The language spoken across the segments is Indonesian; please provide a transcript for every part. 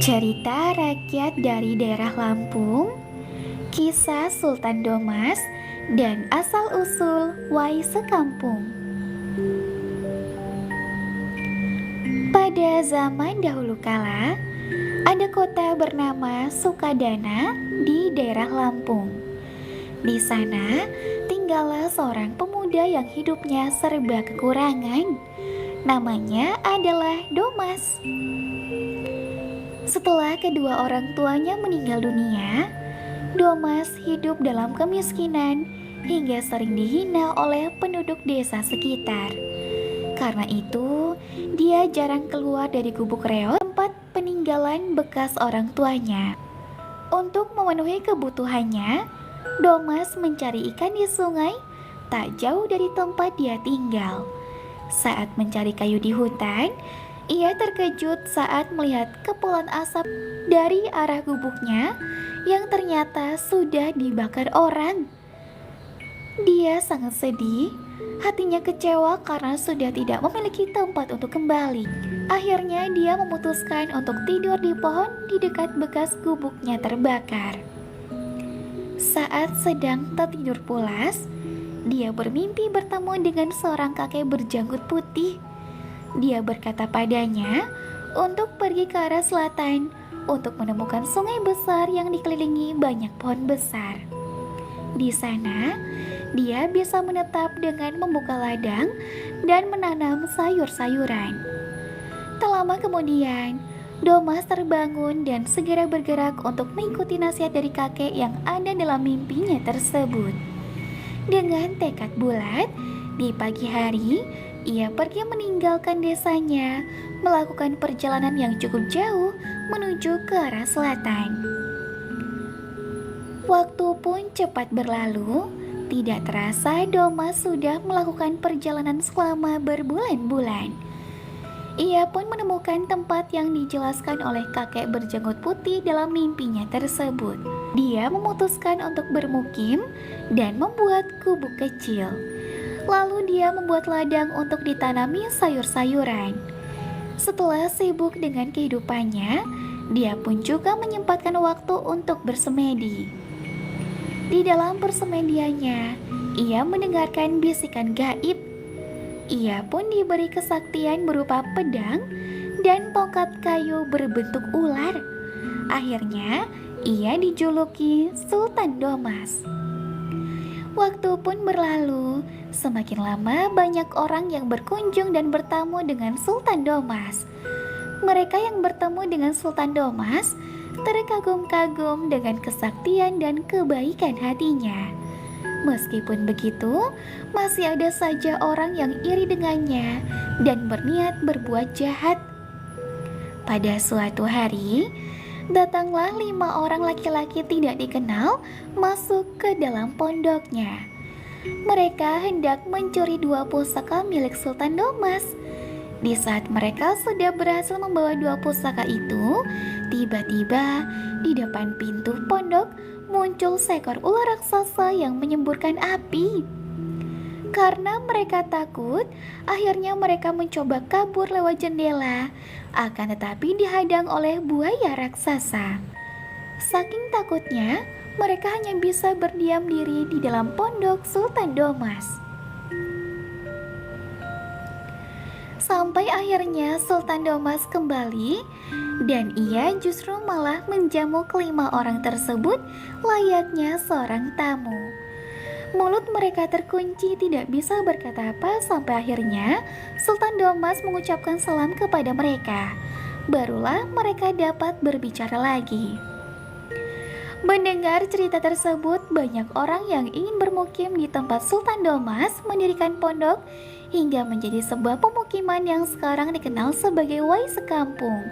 Cerita rakyat dari daerah Lampung, kisah Sultan Domas, dan asal-usul Wai Sekampung. Pada zaman dahulu kala, ada kota bernama Sukadana di daerah Lampung. Di sana tinggallah seorang pemuda yang hidupnya serba kekurangan. Namanya adalah Domas. Setelah kedua orang tuanya meninggal dunia, Domas hidup dalam kemiskinan hingga sering dihina oleh penduduk desa sekitar. Karena itu, dia jarang keluar dari gubuk reot, tempat peninggalan bekas orang tuanya. Untuk memenuhi kebutuhannya, Domas mencari ikan di sungai tak jauh dari tempat dia tinggal. Saat mencari kayu di hutan, ia terkejut saat melihat kepulan asap dari arah gubuknya yang ternyata sudah dibakar orang. Dia sangat sedih, hatinya kecewa karena sudah tidak memiliki tempat untuk kembali. Akhirnya dia memutuskan untuk tidur di pohon di dekat bekas gubuknya terbakar. Saat sedang tertidur pulas, dia bermimpi bertemu dengan seorang kakek berjanggut putih. Dia berkata padanya untuk pergi ke arah selatan untuk menemukan sungai besar yang dikelilingi banyak pohon besar. Di sana, dia bisa menetap dengan membuka ladang dan menanam sayur-sayuran. Tak lama kemudian, Domas terbangun dan segera bergerak untuk mengikuti nasihat dari kakek yang ada dalam mimpinya tersebut. Dengan tekad bulat, di pagi hari, ia pergi meninggalkan desanya, melakukan perjalanan yang cukup jauh menuju ke arah selatan. Waktu pun cepat berlalu, tidak terasa Domas sudah melakukan perjalanan selama berbulan-bulan. Ia pun menemukan tempat yang dijelaskan oleh kakek berjanggut putih dalam mimpinya tersebut. Dia memutuskan untuk bermukim dan membuat gubuk kecil. Lalu dia membuat ladang untuk ditanami sayur-sayuran. Setelah sibuk dengan kehidupannya, dia pun juga menyempatkan waktu untuk bersemedi. Di dalam persemediannya, ia mendengarkan bisikan gaib. Ia pun diberi kesaktian berupa pedang dan tongkat kayu berbentuk ular. Akhirnya, ia dijuluki Sultan Domas. Waktu pun berlalu, semakin lama banyak orang yang berkunjung dan bertamu dengan Sultan Domas. Mereka yang bertemu dengan Sultan Domas terkagum-kagum dengan kesaktian dan kebaikan hatinya. Meskipun begitu, masih ada saja orang yang iri dengannya dan berniat berbuat jahat. Pada suatu hari, datanglah 5 orang laki-laki tidak dikenal masuk ke dalam pondoknya. Mereka hendak mencuri 2 pusaka milik Sultan Domas. Di saat mereka sudah berhasil membawa 2 pusaka itu, tiba-tiba di depan pintu pondok muncul seekor ular raksasa yang menyemburkan api. Karena mereka takut, akhirnya mereka mencoba kabur lewat jendela, akan tetapi dihadang oleh buaya raksasa. Saking takutnya, mereka hanya bisa berdiam diri di dalam pondok Sultan Domas. Sampai akhirnya Sultan Domas kembali, dan ia justru malah menjamu ke-5 orang tersebut layaknya seorang tamu. Mulut mereka terkunci, tidak bisa berkata apa, sampai akhirnya Sultan Domas mengucapkan salam kepada mereka. Barulah mereka dapat berbicara lagi. Mendengar cerita tersebut, banyak orang yang ingin bermukim di tempat Sultan Domas mendirikan pondok hingga menjadi sebuah pemukiman yang sekarang dikenal sebagai Wai Sekampung.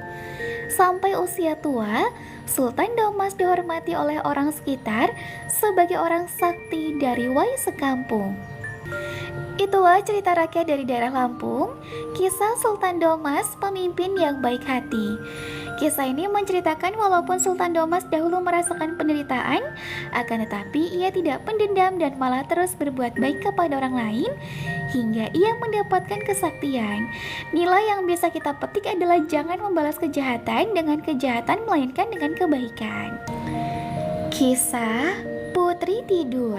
Sampai usia tua, Sultan Domas dihormati oleh orang sekitar sebagai orang sakti dari Wai Sekampung. Itulah cerita rakyat dari daerah Lampung, kisah Sultan Domas, pemimpin yang baik hati. Kisah ini menceritakan walaupun Sultan Domas dahulu merasakan penderitaan, akan tetapi ia tidak pendendam dan malah terus berbuat baik kepada orang lain hingga ia mendapatkan kesaktian. Nilai yang bisa kita petik adalah jangan membalas kejahatan dengan kejahatan melainkan dengan kebaikan. Kisah Putri Tidur.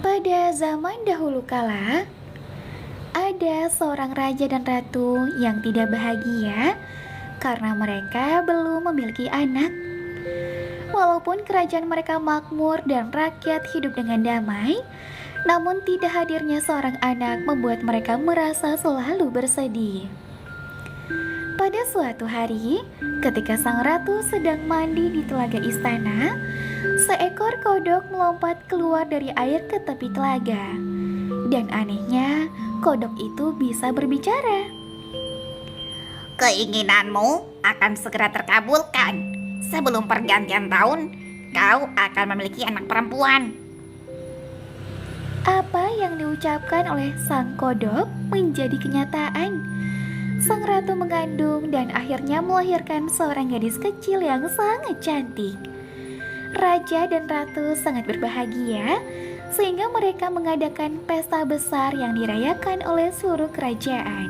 Pada zaman dahulu kala, ada seorang raja dan ratu yang tidak bahagia karena mereka belum memiliki anak. Walaupun kerajaan mereka makmur dan rakyat hidup dengan damai, namun tidak hadirnya seorang anak membuat mereka merasa selalu bersedih. Pada suatu hari, ketika sang ratu sedang mandi di telaga istana, seekor kodok melompat keluar dari air ke tepi telaga. Dan anehnya, kodok itu bisa berbicara. Keinginanmu akan segera terkabulkan. Sebelum pergantian tahun, kau akan memiliki anak perempuan. Apa yang diucapkan oleh sang kodok menjadi kenyataan. Sang ratu mengandung dan akhirnya melahirkan seorang gadis kecil yang sangat cantik. Raja dan ratu sangat berbahagia sehingga mereka mengadakan pesta besar yang dirayakan oleh seluruh kerajaan.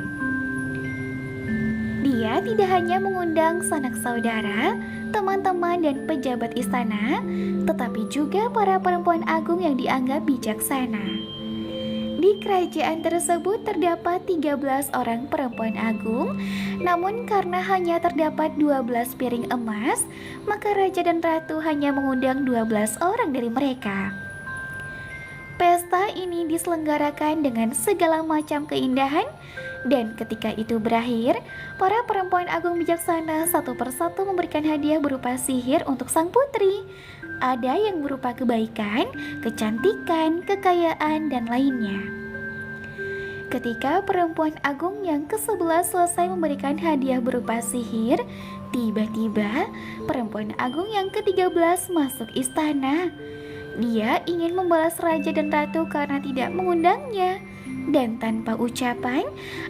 Dia tidak hanya mengundang sanak saudara, teman-teman dan pejabat istana, tetapi juga para perempuan agung yang dianggap bijaksana. Di kerajaan tersebut terdapat 13 orang perempuan agung, namun karena hanya terdapat 12 piring emas, maka raja dan ratu hanya mengundang 12 orang dari mereka. Pesta ini diselenggarakan dengan segala macam keindahan, dan ketika itu berakhir, para perempuan agung bijaksana satu persatu memberikan hadiah berupa sihir untuk sang putri. Ada yang berupa kebaikan, kecantikan, kekayaan, dan lainnya. Ketika perempuan agung yang ke-11 selesai memberikan hadiah berupa sihir, tiba-tiba perempuan agung yang ke-13 masuk istana. Dia ingin membalas raja dan ratu karena tidak mengundangnya. Dan tanpa ucapan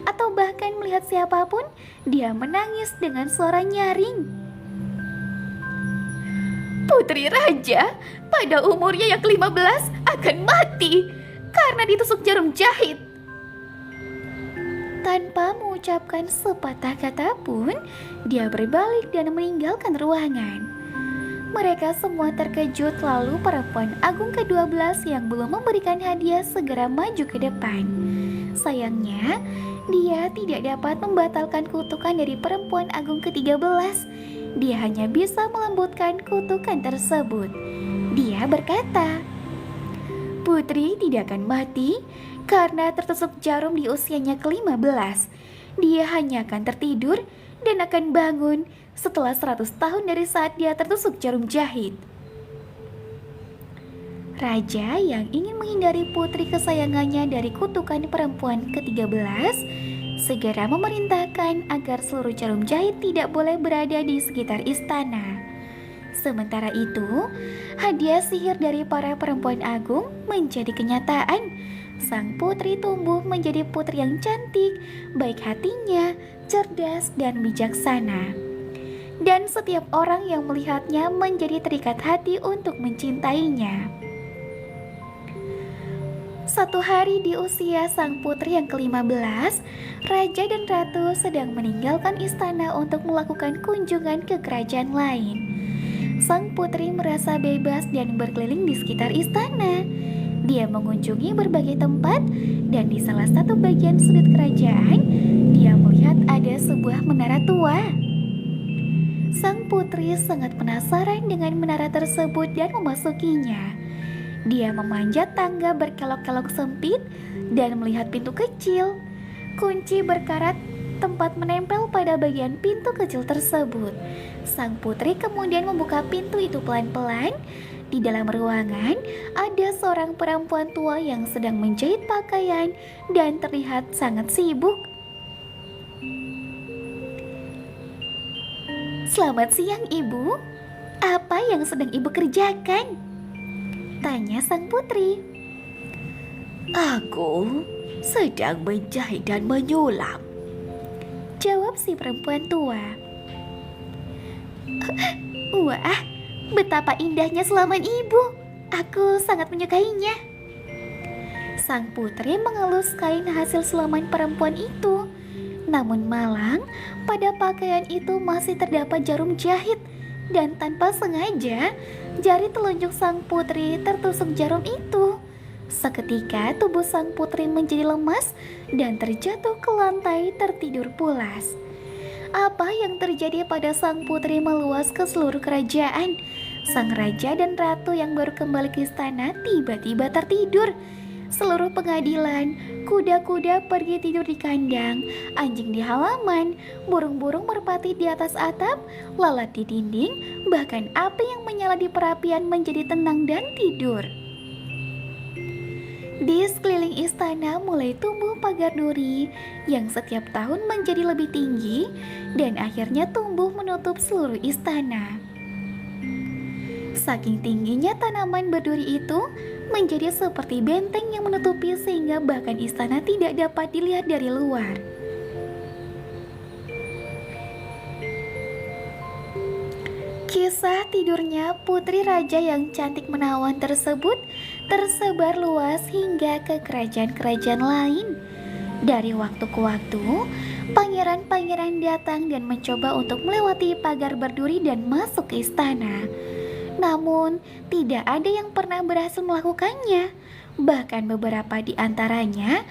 atau bahkan melihat siapapun, dia menangis dengan suara nyaring. Putri raja pada umurnya yang ke-15 akan mati karena ditusuk jarum jahit. Tanpa mengucapkan sepatah kata pun, dia berbalik dan meninggalkan ruangan. Mereka semua terkejut, lalu perempuan agung ke-12 yang belum memberikan hadiah segera maju ke depan. Sayangnya, dia tidak dapat membatalkan kutukan dari perempuan agung ke-13. Dia hanya bisa melembutkan kutukan tersebut. Dia berkata, "Putri tidak akan mati karena tertusuk jarum di usianya ke-15. Dia hanya akan tertidur dan akan bangun setelah 100 tahun dari saat dia tertusuk jarum jahit." Raja yang ingin menghindari putri kesayangannya dari kutukan perempuan ke-13 segera memerintahkan agar seluruh jarum jahit tidak boleh berada di sekitar istana. Sementara itu, hadiah sihir dari para perempuan agung menjadi kenyataan. Sang putri tumbuh menjadi putri yang cantik, baik hatinya, cerdas, dan bijaksana. Dan setiap orang yang melihatnya menjadi terikat hati untuk mencintainya. Suatu hari di usia sang putri yang ke-15, raja dan ratu sedang meninggalkan istana untuk melakukan kunjungan ke kerajaan lain. Sang putri merasa bebas dan berkeliling di sekitar istana. Dia mengunjungi berbagai tempat, dan di salah satu bagian sudut kerajaan, dia melihat ada sebuah menara tua. Sang putri sangat penasaran dengan menara tersebut dan memasukinya. Dia memanjat tangga berkelok-kelok sempit dan melihat pintu kecil. Kunci berkarat tempat menempel pada bagian pintu kecil tersebut. Sang putri kemudian membuka pintu itu pelan-pelan. Di dalam ruangan ada seorang perempuan tua yang sedang menjahit pakaian dan terlihat sangat sibuk. "Selamat siang, Ibu. Apa yang sedang Ibu kerjakan?" tanya sang putri. "Aku sedang menjahit dan menyulam," jawab si perempuan tua. Wah, betapa indahnya sulaman ibu. Aku sangat menyukainya. Sang putri mengelus kain hasil sulaman perempuan itu. Namun malang, pada pakaian itu masih terdapat jarum jahit. Dan tanpa sengaja, jari telunjuk sang putri tertusuk jarum itu. Seketika tubuh sang putri menjadi lemas dan terjatuh ke lantai tertidur pulas. Apa yang terjadi pada sang putri meluas ke seluruh kerajaan. Sang raja dan ratu yang baru kembali ke istana tiba-tiba tertidur. Seluruh pengadilan, kuda-kuda pergi tidur di kandang, anjing di halaman, burung-burung merpati di atas atap, lalat di dinding, bahkan api yang menyala di perapian menjadi tenang dan tidur. Di sekeliling istana mulai tumbuh pagar duri yang setiap tahun menjadi lebih tinggi dan akhirnya tumbuh menutup seluruh istana. Saking tingginya tanaman berduri itu menjadi seperti benteng yang menutupi sehingga bahkan istana tidak dapat dilihat dari luar. Kisah tidurnya putri raja yang cantik menawan tersebut tersebar luas hingga ke kerajaan-kerajaan lain. Dari waktu ke waktu, pangeran-pangeran datang dan mencoba untuk melewati pagar berduri dan masuk ke istana. Namun, tidak ada yang pernah berhasil melakukannya. Bahkan beberapa di antaranya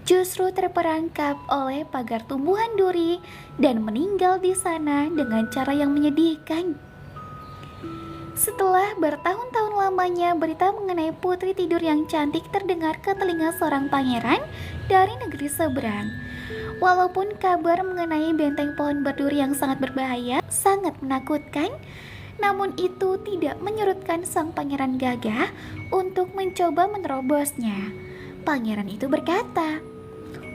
justru terperangkap oleh pagar tumbuhan duri dan meninggal di sana dengan cara yang menyedihkan. Setelah bertahun-tahun lamanya, berita mengenai putri tidur yang cantik terdengar ke telinga seorang pangeran dari negeri seberang. Walaupun kabar mengenai benteng pohon berduri yang sangat berbahaya sangat menakutkan, namun itu tidak menyurutkan sang pangeran gagah untuk mencoba menerobosnya. Pangeran itu berkata,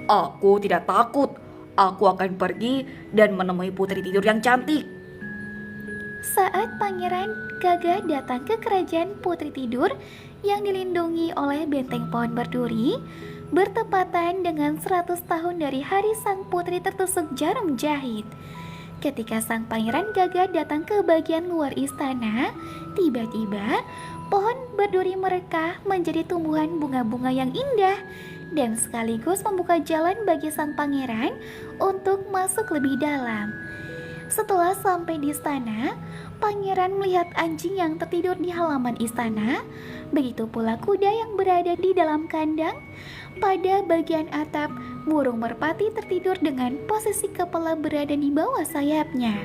"Aku tidak takut. Aku akan pergi dan menemui putri tidur yang cantik." Saat pangeran gagah datang ke kerajaan putri tidur yang dilindungi oleh benteng pohon berduri, bertepatan dengan 100 tahun dari hari sang putri tertusuk jarum jahit. Ketika sang pangeran gagah datang ke bagian luar istana, tiba-tiba pohon berduri mereka menjadi tumbuhan bunga-bunga yang indah dan sekaligus membuka jalan bagi sang pangeran untuk masuk lebih dalam. Setelah sampai di istana, pangeran melihat anjing yang tertidur di halaman istana, begitu pula kuda yang berada di dalam kandang. Pada bagian atap, burung merpati tertidur dengan posisi kepala berada di bawah sayapnya.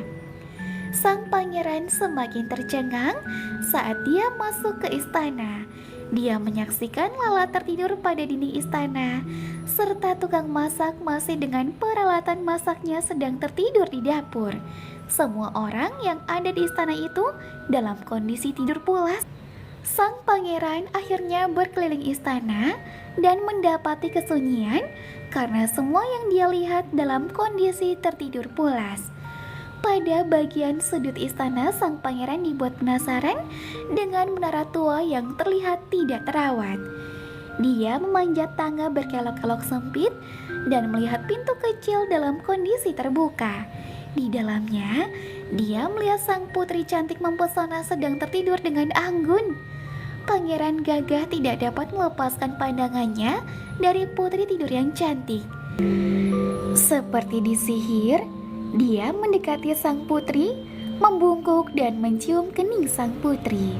Sang pangeran semakin tercengang saat dia masuk ke istana. Dia menyaksikan lalat tertidur pada dinding istana, serta tukang masak masih dengan peralatan masaknya sedang tertidur di dapur. Semua orang yang ada di istana itu dalam kondisi tidur pulas. Sang pangeran akhirnya berkeliling istana dan mendapati kesunyian karena semua yang dia lihat dalam kondisi tertidur pulas. Pada bagian sudut istana, sang pangeran dibuat penasaran dengan menara tua yang terlihat tidak terawat. Dia memanjat tangga berkelok-kelok sempit dan melihat pintu kecil dalam kondisi terbuka. Di dalamnya, dia melihat sang putri cantik mempesona sedang tertidur dengan anggun. Pangeran gagah tidak dapat melepaskan pandangannya dari putri tidur yang cantik. Seperti disihir, dia mendekati sang putri, membungkuk dan mencium kening sang putri.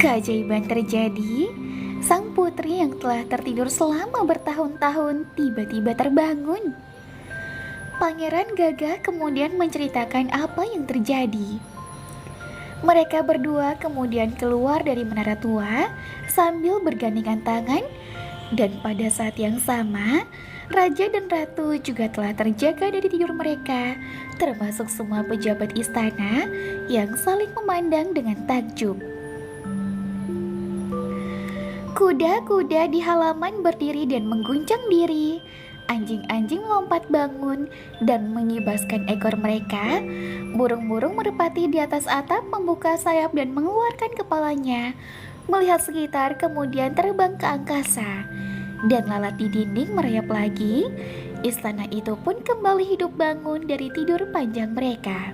Keajaiban terjadi. Sang putri yang telah tertidur selama bertahun-tahun tiba-tiba terbangun. Pangeran gagah kemudian menceritakan apa yang terjadi. Mereka berdua kemudian keluar dari menara tua sambil bergandengan tangan, dan pada saat yang sama, raja dan ratu juga telah terjaga dari tidur mereka, termasuk semua pejabat istana yang saling memandang dengan takjub. Kuda-kuda di halaman berdiri dan mengguncang diri. Anjing-anjing melompat bangun dan mengibaskan ekor mereka. Burung-burung merpati di atas atap membuka sayap dan mengeluarkan kepalanya, melihat sekitar kemudian terbang ke angkasa. Dan lalat di dinding merayap lagi Istana itu pun kembali hidup bangun dari tidur panjang mereka.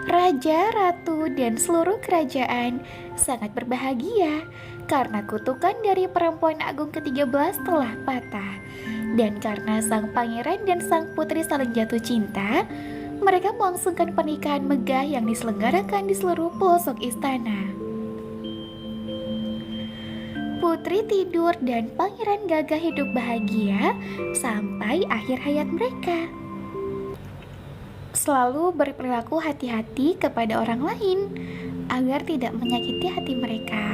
Raja, ratu, dan seluruh kerajaan sangat berbahagia karena kutukan dari perempuan agung ke-13 telah patah. Dan karena sang pangeran dan sang putri saling jatuh cinta, mereka melangsungkan pernikahan megah yang diselenggarakan di seluruh pelosok istana. Putri tidur dan pangeran gagah hidup bahagia sampai akhir hayat mereka. Selalu berperilaku hati-hati kepada orang lain agar tidak menyakiti hati mereka.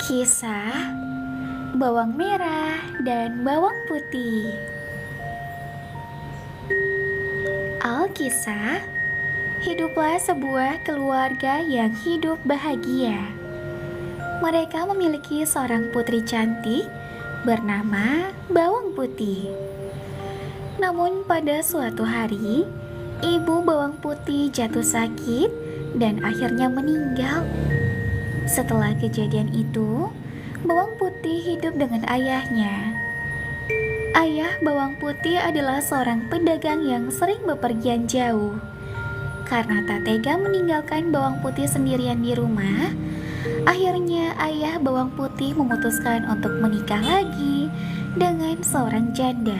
Kisah bawang merah dan bawang putih. Alkisah, hiduplah sebuah keluarga yang hidup bahagia. Mereka memiliki seorang putri cantik bernama Bawang Putih. Namun pada suatu hari, ibu Bawang Putih jatuh sakit dan akhirnya meninggal. Setelah kejadian itu, Bawang Putih hidup dengan ayahnya. Ayah Bawang Putih adalah seorang pedagang yang sering bepergian jauh. Karena tak tega meninggalkan Bawang Putih sendirian di rumah, akhirnya ayah Bawang Putih memutuskan untuk menikah lagi dengan seorang janda.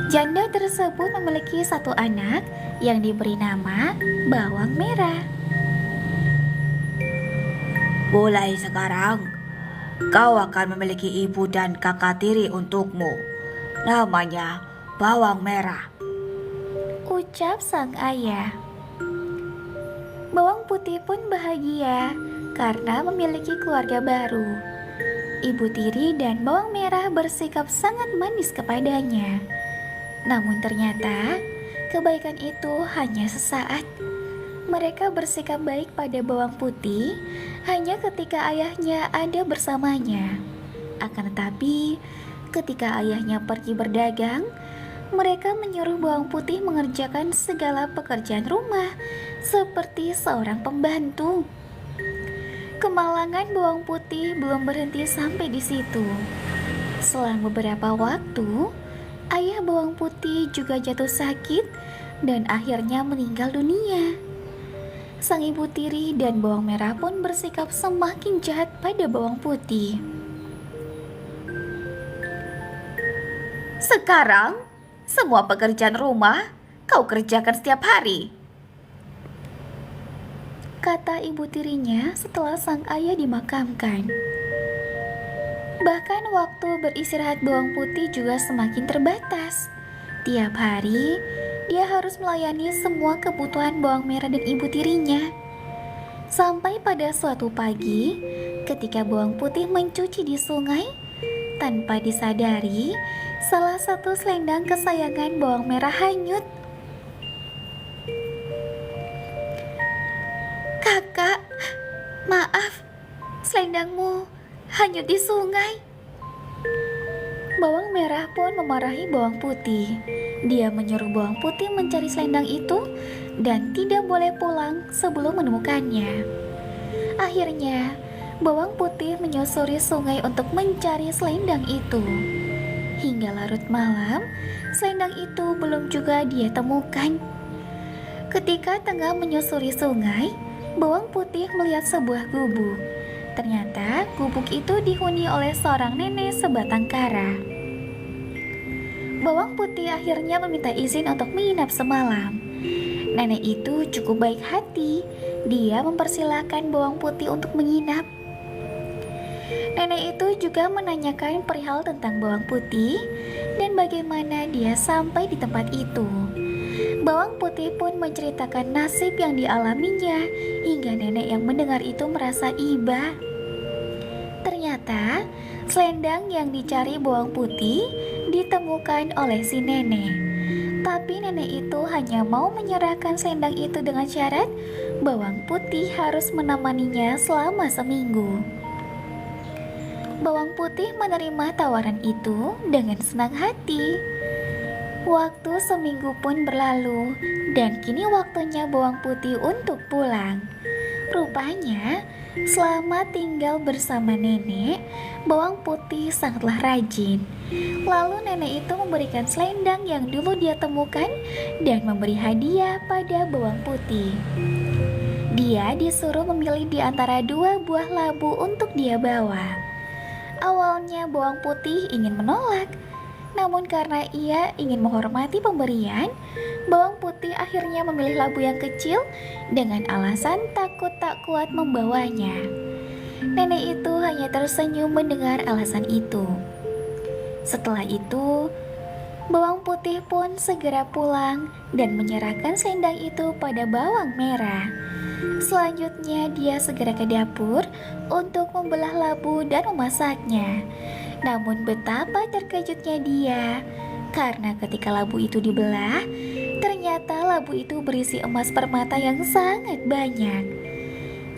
Janda tersebut memiliki satu anak yang diberi nama Bawang Merah. Mulai sekarang, kau akan memiliki ibu dan kakak tiri untukmu. Namanya Bawang Merah, Ucap sang ayah. Bawang Putih pun bahagia karena memiliki keluarga baru. Ibu tiri dan Bawang Merah bersikap sangat manis kepadanya. Namun ternyata kebaikan itu hanya sesaat. Mereka bersikap baik pada Bawang Putih hanya ketika ayahnya ada bersamanya. Akan tetapi, ketika ayahnya pergi berdagang, mereka menyuruh Bawang Putih mengerjakan segala pekerjaan rumah seperti seorang pembantu. Kemalangan Bawang Putih belum berhenti sampai di situ. Selang beberapa waktu, ayah Bawang Putih juga jatuh sakit dan akhirnya meninggal dunia. Sang ibu tiri dan Bawang Merah pun bersikap semakin jahat pada Bawang Putih. Sekarang, semua pekerjaan rumah kau kerjakan setiap hari, kata ibu tirinya setelah sang ayah dimakamkan. Bahkan waktu beristirahat Bawang Putih juga semakin terbatas. Tiap hari, dia harus melayani semua kebutuhan Bawang Merah dan ibu tirinya. Sampai pada suatu pagi, ketika Bawang Putih mencuci di sungai, tanpa disadari, salah satu selendang kesayangan Bawang Merah hanyut. Kakak, maaf, selendangmu hanyut di sungai. Bawang Merah pun memarahi Bawang Putih. Dia menyuruh Bawang Putih mencari selendang itu dan tidak boleh pulang sebelum menemukannya. Akhirnya, Bawang Putih menyusuri sungai untuk mencari selendang itu. Hingga larut malam, selendang itu belum juga dia temukan. Ketika tengah menyusuri sungai, Bawang Putih melihat sebuah gubuk. Ternyata gubuk itu dihuni oleh seorang nenek sebatang kara. Bawang Putih akhirnya meminta izin untuk menginap semalam. Nenek itu cukup baik hati. Dia mempersilahkan Bawang Putih untuk menginap. Nenek itu juga menanyakan perihal tentang Bawang Putih dan bagaimana dia sampai di tempat itu. Bawang Putih pun menceritakan nasib yang dialaminya hingga nenek yang mendengar itu merasa iba. Ternyata selendang yang dicari Bawang Putih ditemukan oleh si nenek. Tapi nenek itu hanya mau menyerahkan selendang itu dengan syarat Bawang Putih harus menemaninya selama seminggu. Bawang Putih menerima tawaran itu dengan senang hati. Waktu seminggu pun berlalu dan kini waktunya Bawang Putih untuk pulang. Rupanya, selama tinggal bersama nenek, bawang putih sangatlah rajin. Lalu nenek itu memberikan selendang yang dulu dia temukan dan memberi hadiah pada bawang putih. Dia disuruh memilih di antara 2 buah labu untuk dia bawa. Awalnya bawang putih ingin menolak, namun karena ia ingin menghormati pemberian, bawang putih akhirnya memilih labu yang kecil dengan alasan takut tak kuat membawanya. Nenek itu hanya tersenyum mendengar alasan itu. Setelah itu, bawang putih pun segera pulang dan menyerahkan selendang itu pada bawang merah. Selanjutnya dia segera ke dapur untuk membelah labu dan memasaknya. Namun betapa terkejutnya dia, karena ketika labu itu dibelah, ternyata labu itu berisi emas permata yang sangat banyak.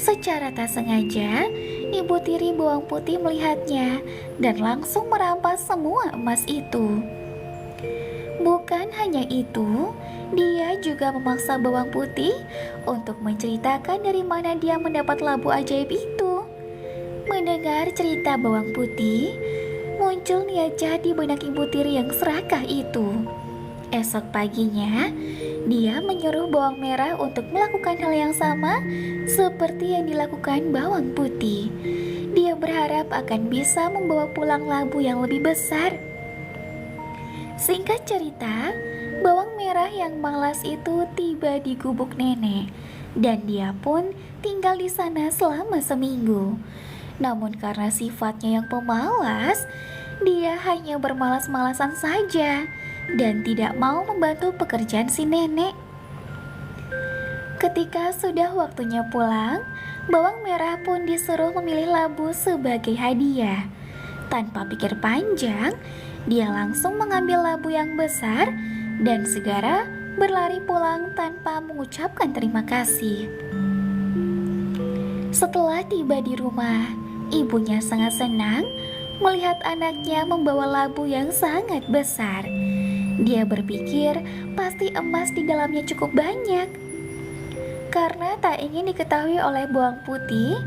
Secara tak sengaja, ibu tiri bawang putih melihatnya dan langsung merampas semua emas itu. Bukan hanya itu, dia juga memaksa bawang putih untuk menceritakan dari mana dia mendapat labu ajaib itu. Mendengar cerita bawang putih, muncul niat jahat di benak ibu tiri yang serakah itu. Esok paginya, dia menyuruh bawang merah untuk melakukan hal yang sama seperti yang dilakukan bawang putih. Dia berharap akan bisa membawa pulang labu yang lebih besar. Singkat cerita, bawang merah yang malas itu tiba di gubuk nenek, dan dia pun tinggal di sana selama seminggu. Namun karena sifatnya yang pemalas, dia hanya bermalas-malasan saja dan tidak mau membantu pekerjaan si nenek. Ketika sudah waktunya pulang, bawang merah pun disuruh memilih labu sebagai hadiah. Tanpa pikir panjang, dia langsung mengambil labu yang besar dan segera berlari pulang tanpa mengucapkan terima kasih. Setelah tiba di rumah, ibunya sangat senang melihat anaknya membawa labu yang sangat besar. Dia berpikir pasti emas di dalamnya cukup banyak. Karena tak ingin diketahui oleh bawang putih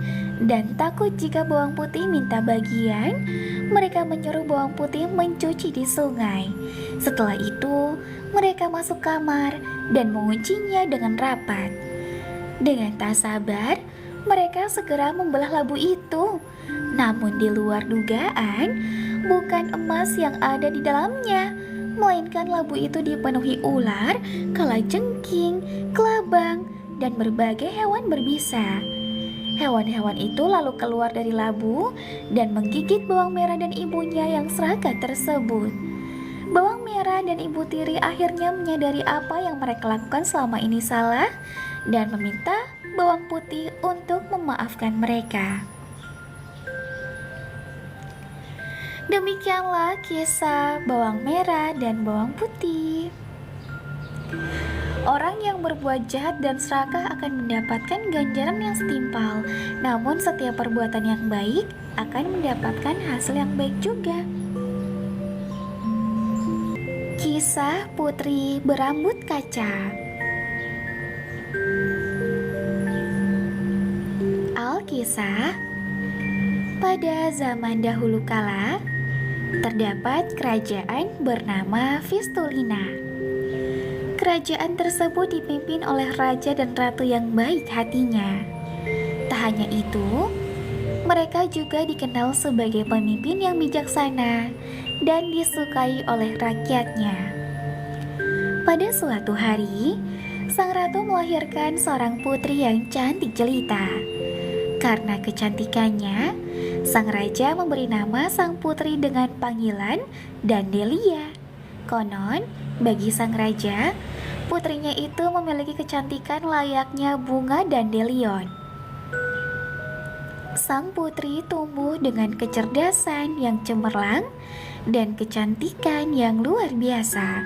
dan takut jika bawang putih minta bagian, mereka menyuruh bawang putih mencuci di sungai. Setelah itu, mereka masuk kamar dan menguncinya dengan rapat. Dengan tak sabar, mereka segera membelah labu itu. Namun di luar dugaan, bukan emas yang ada di dalamnya, melainkan labu itu dipenuhi ular, kalajengking, kelabang, dan berbagai hewan berbisa. Hewan-hewan itu lalu keluar dari labu dan menggigit bawang merah dan ibunya yang serakah tersebut. Bawang merah dan ibu tiri akhirnya menyadari apa yang mereka lakukan selama ini salah dan meminta bawang putih untuk memaafkan mereka. Demikianlah kisah bawang merah dan bawang putih. Orang yang berbuat jahat dan serakah akan mendapatkan ganjaran yang setimpal. Namun setiap perbuatan yang baik akan mendapatkan hasil yang baik juga. Kisah putri berambut kaca. Alkisah. Pada zaman dahulu kala, terdapat kerajaan bernama Fistulina. Kerajaan tersebut dipimpin oleh raja dan ratu yang baik hatinya. Tak hanya itu, mereka juga dikenal sebagai pemimpin yang bijaksana dan disukai oleh rakyatnya. Pada suatu hari, sang ratu melahirkan seorang putri yang cantik jelita. Karena kecantikannya, sang raja memberi nama sang putri dengan panggilan Dandelia. Konon, bagi sang raja, putrinya itu memiliki kecantikan layaknya bunga dandelion. Sang putri tumbuh dengan kecerdasan yang cemerlang dan kecantikan yang luar biasa.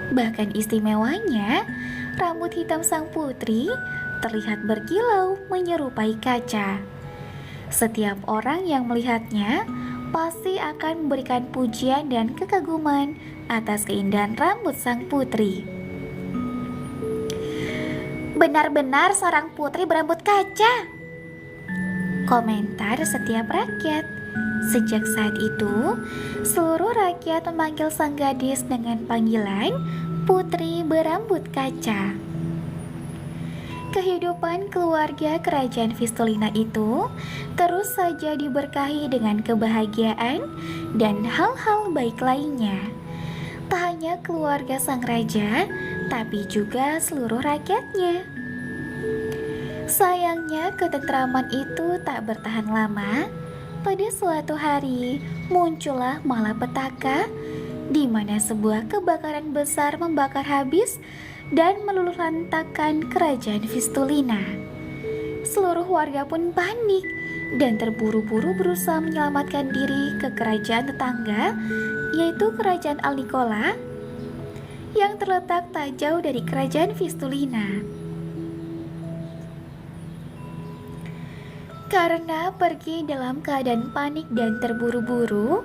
Bahkan istimewanya, rambut hitam sang putri terlihat berkilau menyerupai kaca. Setiap orang yang melihatnya pasti akan memberikan pujian dan kekaguman atas keindahan rambut sang putri. Benar-benar seorang putri berambut kaca, komentar setiap rakyat. Sejak saat itu, seluruh rakyat memanggil sang gadis dengan panggilan Putri Berambut Kaca. Kehidupan keluarga kerajaan Vistulina itu terus saja diberkahi dengan kebahagiaan dan hal-hal baik lainnya. Tak hanya keluarga sang raja, tapi juga seluruh rakyatnya. Sayangnya ketentraman itu tak bertahan lama. Pada suatu hari muncullah malapetaka di mana sebuah kebakaran besar membakar habis dan meluluh lantakkan kerajaan Vistulina. Seluruh warga pun panik dan terburu-buru berusaha menyelamatkan diri ke kerajaan tetangga, yaitu kerajaan Alnicola yang terletak tak jauh dari kerajaan Vistulina. Karena pergi dalam keadaan panik dan terburu-buru,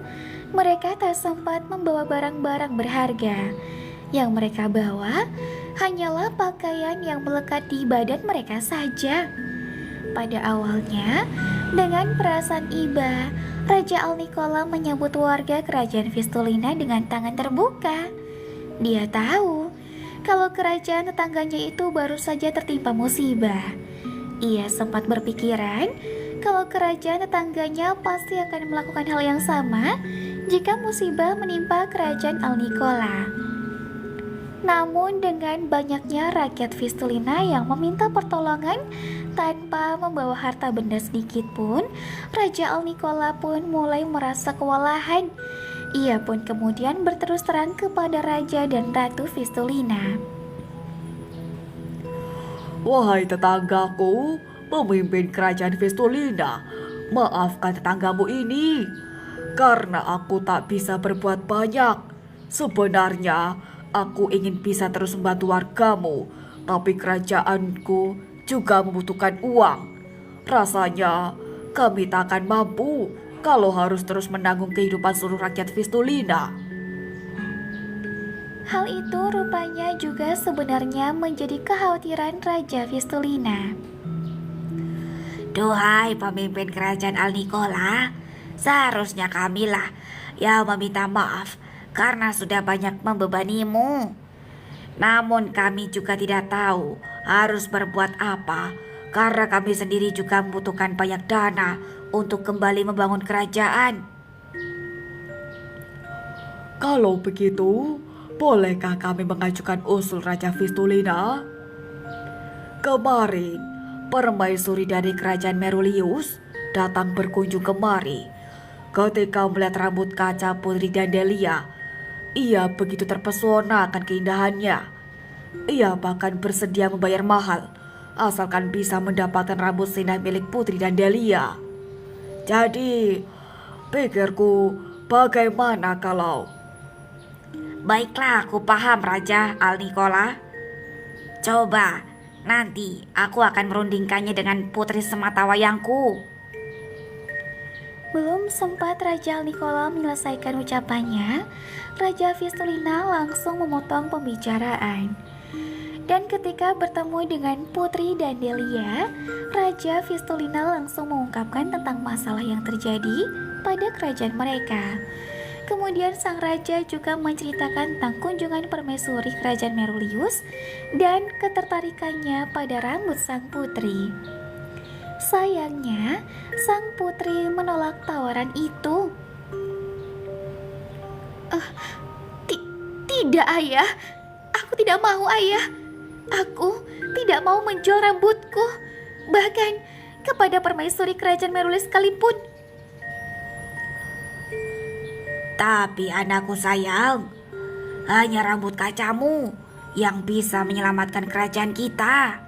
mereka tak sempat membawa barang-barang berharga. Yang mereka bawa hanyalah pakaian yang melekat di badan mereka saja. Pada awalnya, dengan perasaan iba, Raja Alnicola menyambut warga kerajaan Vistulina dengan tangan terbuka. Dia tahu kalau kerajaan tetangganya itu baru saja tertimpa musibah. Ia sempat berpikiran kalau kerajaan tetangganya pasti akan melakukan hal yang sama jika musibah menimpa kerajaan Alnicola. Namun dengan banyaknya rakyat Vistulina yang meminta pertolongan tanpa membawa harta benda sedikit pun, Raja Alnicola pun mulai merasa kewalahan. Ia pun kemudian berterus terang kepada Raja dan Ratu Vistulina. Wahai tetanggaku, pemimpin kerajaan Vistulina, maafkan tetanggamu ini, karena aku tak bisa berbuat banyak. Sebenarnya, aku ingin bisa terus membantu wargamu, tapi kerajaanku juga membutuhkan uang. Rasanya, kami tak akan mampu kalau harus terus menanggung kehidupan seluruh rakyat Vistulina. Hal itu rupanya juga sebenarnya menjadi kekhawatiran Raja Vistulina. Duhai pemimpin kerajaan Alnicola, seharusnya kamilah yang meminta maaf karena sudah banyak membebanimu. Namun kami juga tidak tahu harus berbuat apa karena kami sendiri juga membutuhkan banyak dana untuk kembali membangun kerajaan. Kalau begitu, bolehkah kami mengajukan usul Raja Vistulina? Kemarin, permaisuri dari kerajaan Merulius datang berkunjung kemari. Ketika melihat rambut kaca Putri Dandelia, ia begitu terpesona akan keindahannya. Ia bahkan bersedia membayar mahal, asalkan bisa mendapatkan rambut seindah milik Putri Dandelia. Jadi, pikirku bagaimana kalau... Baiklah, aku paham Raja Alnicola. Coba, nanti aku akan merundingkannya dengan putri sematawayangku. Belum sempat Raja Alnicola menyelesaikan ucapannya, Raja Vistulina langsung memotong pembicaraan. Dan ketika bertemu dengan Putri Dandelia, Raja Vistulina langsung mengungkapkan tentang masalah yang terjadi pada kerajaan mereka. Kemudian sang raja juga menceritakan tentang kunjungan permaisuri kerajaan Merulius dan ketertarikannya pada rambut sang putri. Sayangnya, sang putri menolak tawaran itu. Tidak ayah, aku tidak mau ayah. Aku tidak mau menjual rambutku, bahkan kepada permaisuri kerajaan Merulius sekalipun. Tapi anakku sayang, hanya rambut kacamu yang bisa menyelamatkan kerajaan kita.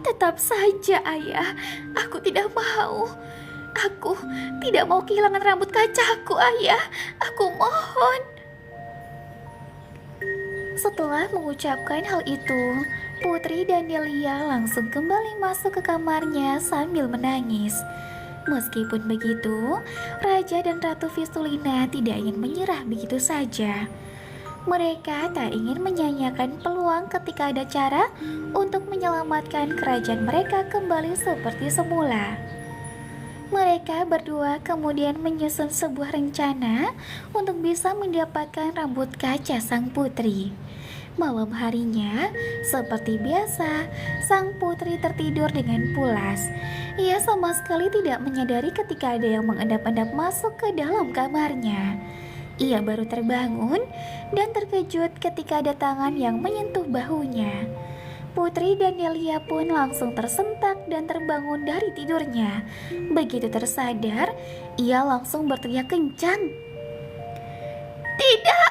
Tetap saja ayah, aku tidak mau. Aku tidak mau kehilangan rambut kacaku ayah, aku mohon. Setelah mengucapkan hal itu, Putri Dandelia langsung kembali masuk ke kamarnya sambil menangis. Meskipun begitu, Raja dan Ratu Vistulina tidak ingin menyerah begitu saja. Mereka tak ingin menyanyiakan peluang ketika ada cara untuk menyelamatkan kerajaan mereka kembali seperti semula. Mereka berdua kemudian menyusun sebuah rencana untuk bisa mendapatkan rambut kaca sang putri. Malam harinya, seperti biasa, sang putri tertidur dengan pulas. Ia sama sekali tidak menyadari ketika ada yang mengendap-endap masuk ke dalam kamarnya. Ia baru terbangun dan terkejut ketika ada tangan yang menyentuh bahunya. Putri Danelia pun langsung tersentak dan terbangun dari tidurnya. Begitu tersadar, ia langsung berteriak kencang. Tidak,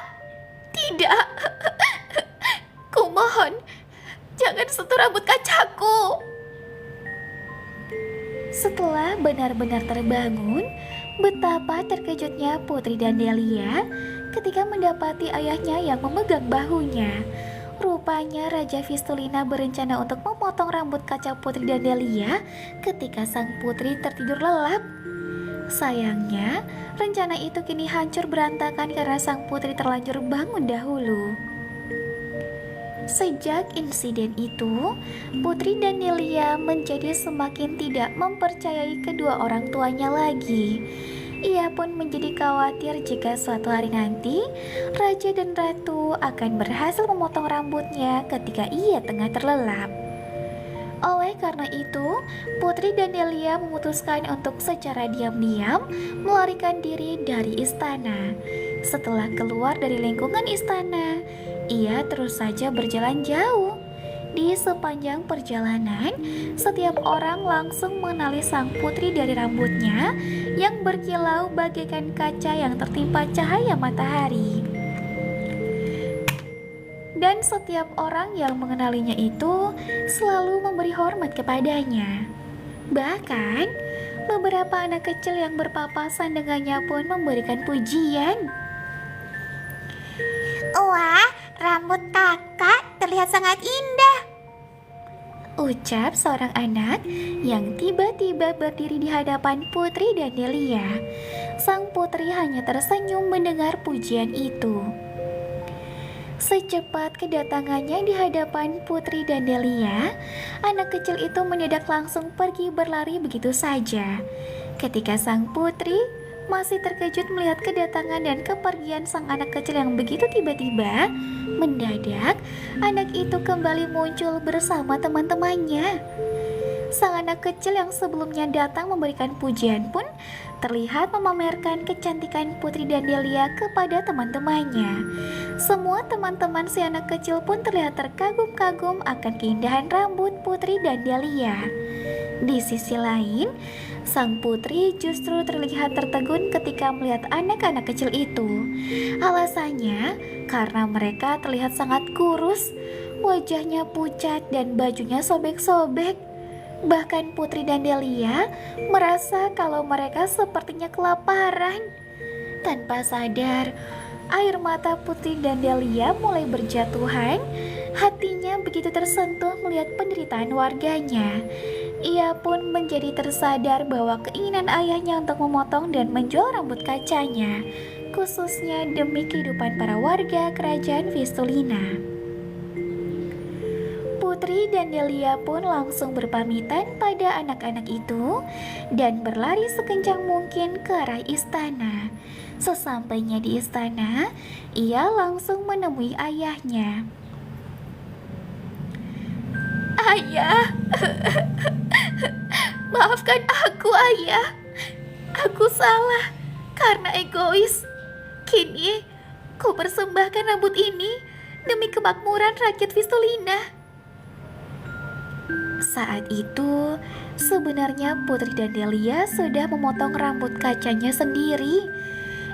tidak, kumohon, jangan sentuh rambut kacaku. Setelah benar-benar terbangun, betapa terkejutnya Putri Danelia ketika mendapati ayahnya yang memegang bahunya. Rupanya Raja Vistulina berencana untuk memotong rambut kaca Putri Danelia ketika sang putri tertidur lelap. Sayangnya, rencana itu kini hancur berantakan karena sang putri terlanjur bangun dahulu. Sejak insiden itu, Putri Danelia menjadi semakin tidak mempercayai kedua orang tuanya lagi. Ia pun menjadi khawatir jika suatu hari nanti Raja dan Ratu akan berhasil memotong rambutnya ketika ia tengah terlelap. Oleh karena itu, Putri Danelia memutuskan untuk secara diam-diam melarikan diri dari istana. Setelah keluar dari lingkungan istana, ia terus saja berjalan jauh. Di sepanjang perjalanan, setiap orang langsung mengenali sang putri dari rambutnya yang berkilau bagaikan kaca yang tertimpa cahaya matahari. Dan setiap orang yang mengenalinya itu selalu memberi hormat kepadanya. Bahkan, beberapa anak kecil yang berpapasan dengannya pun memberikan pujian. Wah, rambut kakak terlihat sangat indah, ucap seorang anak yang tiba-tiba berdiri di hadapan Putri Danelia. Sang putri hanya tersenyum mendengar pujian itu. Secepat kedatangannya di hadapan Putri Danelia, anak kecil itu mendadak langsung pergi berlari begitu saja. Ketika sang putri masih terkejut melihat kedatangan dan kepergian sang anak kecil yang begitu tiba-tiba, mendadak anak itu kembali muncul bersama teman-temannya. Sang anak kecil yang sebelumnya datang memberikan pujian pun terlihat memamerkan kecantikan Putri Danelia kepada teman-temannya. Semua teman-teman si anak kecil pun terlihat terkagum-kagum akan keindahan rambut Putri Danelia. Di sisi lain, sang putri justru terlihat tertegun ketika melihat anak-anak kecil itu. Alasannya karena mereka terlihat sangat kurus, wajahnya pucat dan bajunya sobek-sobek. Bahkan Putri Danelia merasa kalau mereka sepertinya kelaparan. Tanpa sadar, air mata Putri Danelia mulai berjatuhan. Hatinya begitu tersentuh melihat penderitaan warganya. Ia pun menjadi tersadar bahwa keinginan ayahnya untuk memotong dan menjual rambut kacanya, khususnya demi kehidupan para warga kerajaan Vistulina. Putri Danelia pun langsung berpamitan pada anak-anak itu dan berlari sekencang mungkin ke arah istana. Sesampainya di istana, ia langsung menemui ayahnya. Ayah, maafkan aku ayah. Aku salah karena egois. Kini, ku persembahkan rambut ini demi kemakmuran rakyat Vistulina. Saat itu, sebenarnya Putri Danelia sudah memotong rambut kacanya sendiri.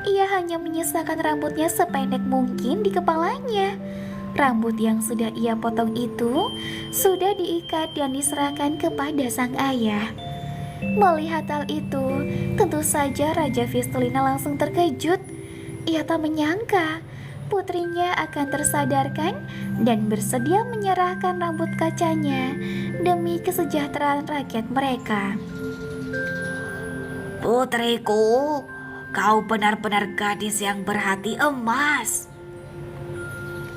Ia hanya menyisakan rambutnya sependek mungkin di kepalanya. Rambut yang sudah ia potong itu sudah diikat dan diserahkan kepada sang ayah. Melihat hal itu, tentu saja Raja Vistulina langsung terkejut. Ia tak menyangka putrinya akan tersadarkan dan bersedia menyerahkan rambut kacanya demi kesejahteraan rakyat mereka. putriku. Kau benar-benar gadis yang berhati emas.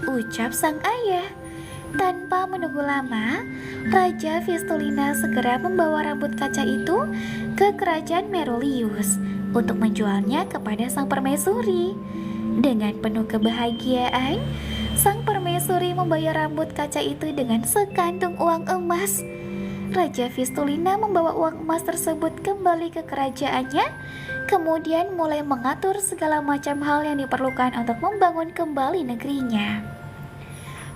ucap sang ayah. Tanpa menunggu lama, Raja Vistulina segera membawa rambut kaca itu ke kerajaan Merulius untuk menjualnya kepada sang permaisuri. Dengan penuh kebahagiaan, sang permaisuri membayar rambut kaca itu dengan sekantung uang emas. Raja Vistulina membawa uang emas tersebut kembali ke kerajaannya, kemudian mulai mengatur segala macam hal yang diperlukan untuk membangun kembali negerinya.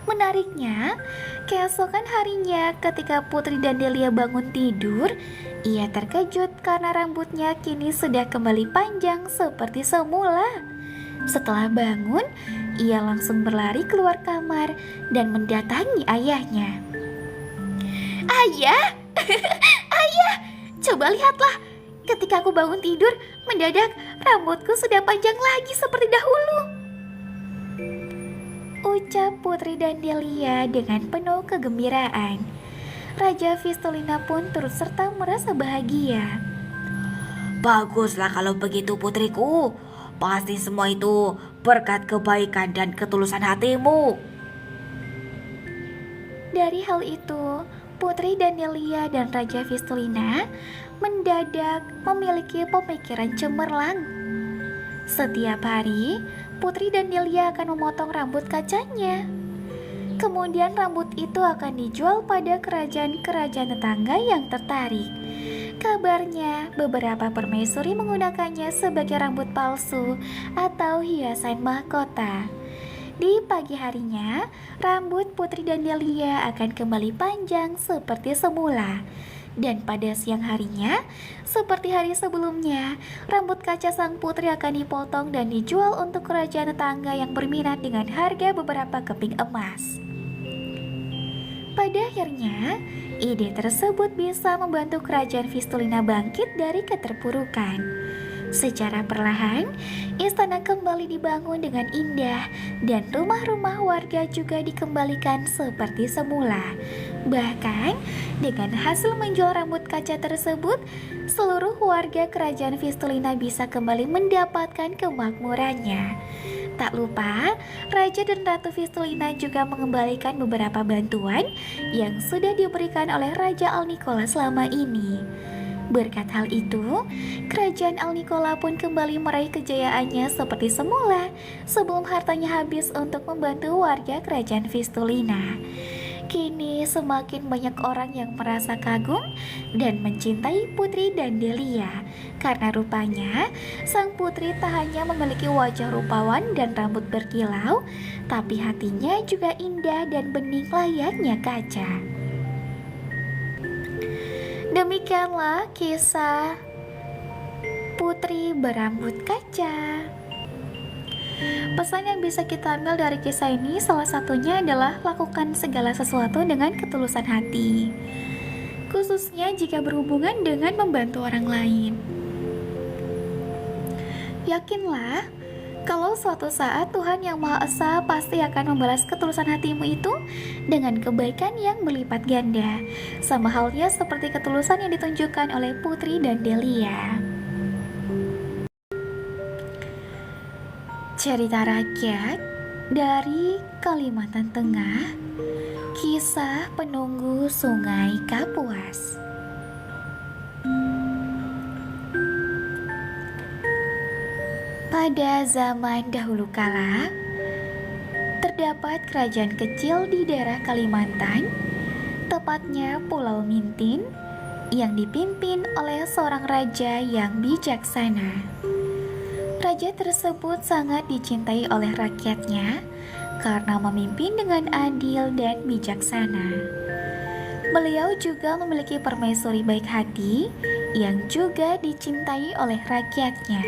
Menariknya, keesokan harinya ketika Putri dan Delia bangun tidur, ia terkejut karena rambutnya kini sudah kembali panjang seperti semula. Setelah bangun, ia langsung berlari keluar kamar dan mendatangi ayahnya. "Ayah, ayah, coba lihatlah. Ketika aku bangun tidur, mendadak rambutku sudah panjang lagi seperti dahulu," ucap Putri dan Delia dengan penuh kegembiraan. Raja Vistulina pun turut serta merasa bahagia. Baguslah kalau begitu putriku. Pasti semua itu berkat kebaikan dan ketulusan hatimu. Dari hal itu, Putri dan Delia dan Raja Vistulina mendadak memiliki pemikiran cemerlang. Setiap hari, Putri dan Delia akan memotong rambut kacanya. Kemudian rambut itu akan dijual pada kerajaan-kerajaan tetangga yang tertarik. Kabarnya, beberapa permaisuri menggunakannya sebagai rambut palsu atau hiasan mahkota. Di pagi harinya, rambut Putri dan Delia akan kembali panjang seperti semula. Dan pada siang harinya, seperti hari sebelumnya, rambut kaca sang putri akan dipotong dan dijual untuk kerajaan tetangga yang berminat dengan harga beberapa keping emas. Pada akhirnya, ide tersebut bisa membantu kerajaan Vistulina bangkit dari keterpurukan. Secara perlahan, istana kembali dibangun dengan indah dan rumah-rumah warga juga dikembalikan seperti semula. Bahkan, dengan hasil menjual rambut kaca tersebut, seluruh warga kerajaan Vistulina bisa kembali mendapatkan kemakmurannya. Tak lupa, Raja dan Ratu Vistulina juga mengembalikan beberapa bantuan yang sudah diberikan oleh Raja Alnicola selama ini. Berkat hal itu, kerajaan Alnicola pun kembali meraih kejayaannya seperti semula sebelum hartanya habis untuk membantu warga kerajaan Vistulina. Kini semakin banyak orang yang merasa kagum dan mencintai Putri dan Delia karena rupanya sang putri tak hanya memiliki wajah rupawan dan rambut berkilau, tapi hatinya juga indah dan bening layaknya kaca. Demikianlah kisah Putri Berambut Kaca. Pesan yang bisa kita ambil dari kisah ini salah satunya adalah lakukan segala sesuatu dengan ketulusan hati, khususnya jika berhubungan dengan membantu orang lain. Yakinlah kalau suatu saat Tuhan Yang Maha Esa pasti akan membalas ketulusan hatimu itu dengan kebaikan yang berlipat ganda, sama halnya seperti ketulusan yang ditunjukkan oleh Putri dan Delia. Cerita rakyat dari Kalimantan Tengah, kisah penunggu Sungai Kapuas. Pada zaman dahulu kala, terdapat kerajaan kecil di daerah Kalimantan, tepatnya Pulau Mintin, yang dipimpin oleh seorang raja yang bijaksana. Raja tersebut sangat dicintai oleh rakyatnya karena memimpin dengan adil dan bijaksana. Beliau juga memiliki permaisuri baik hati yang juga dicintai oleh rakyatnya.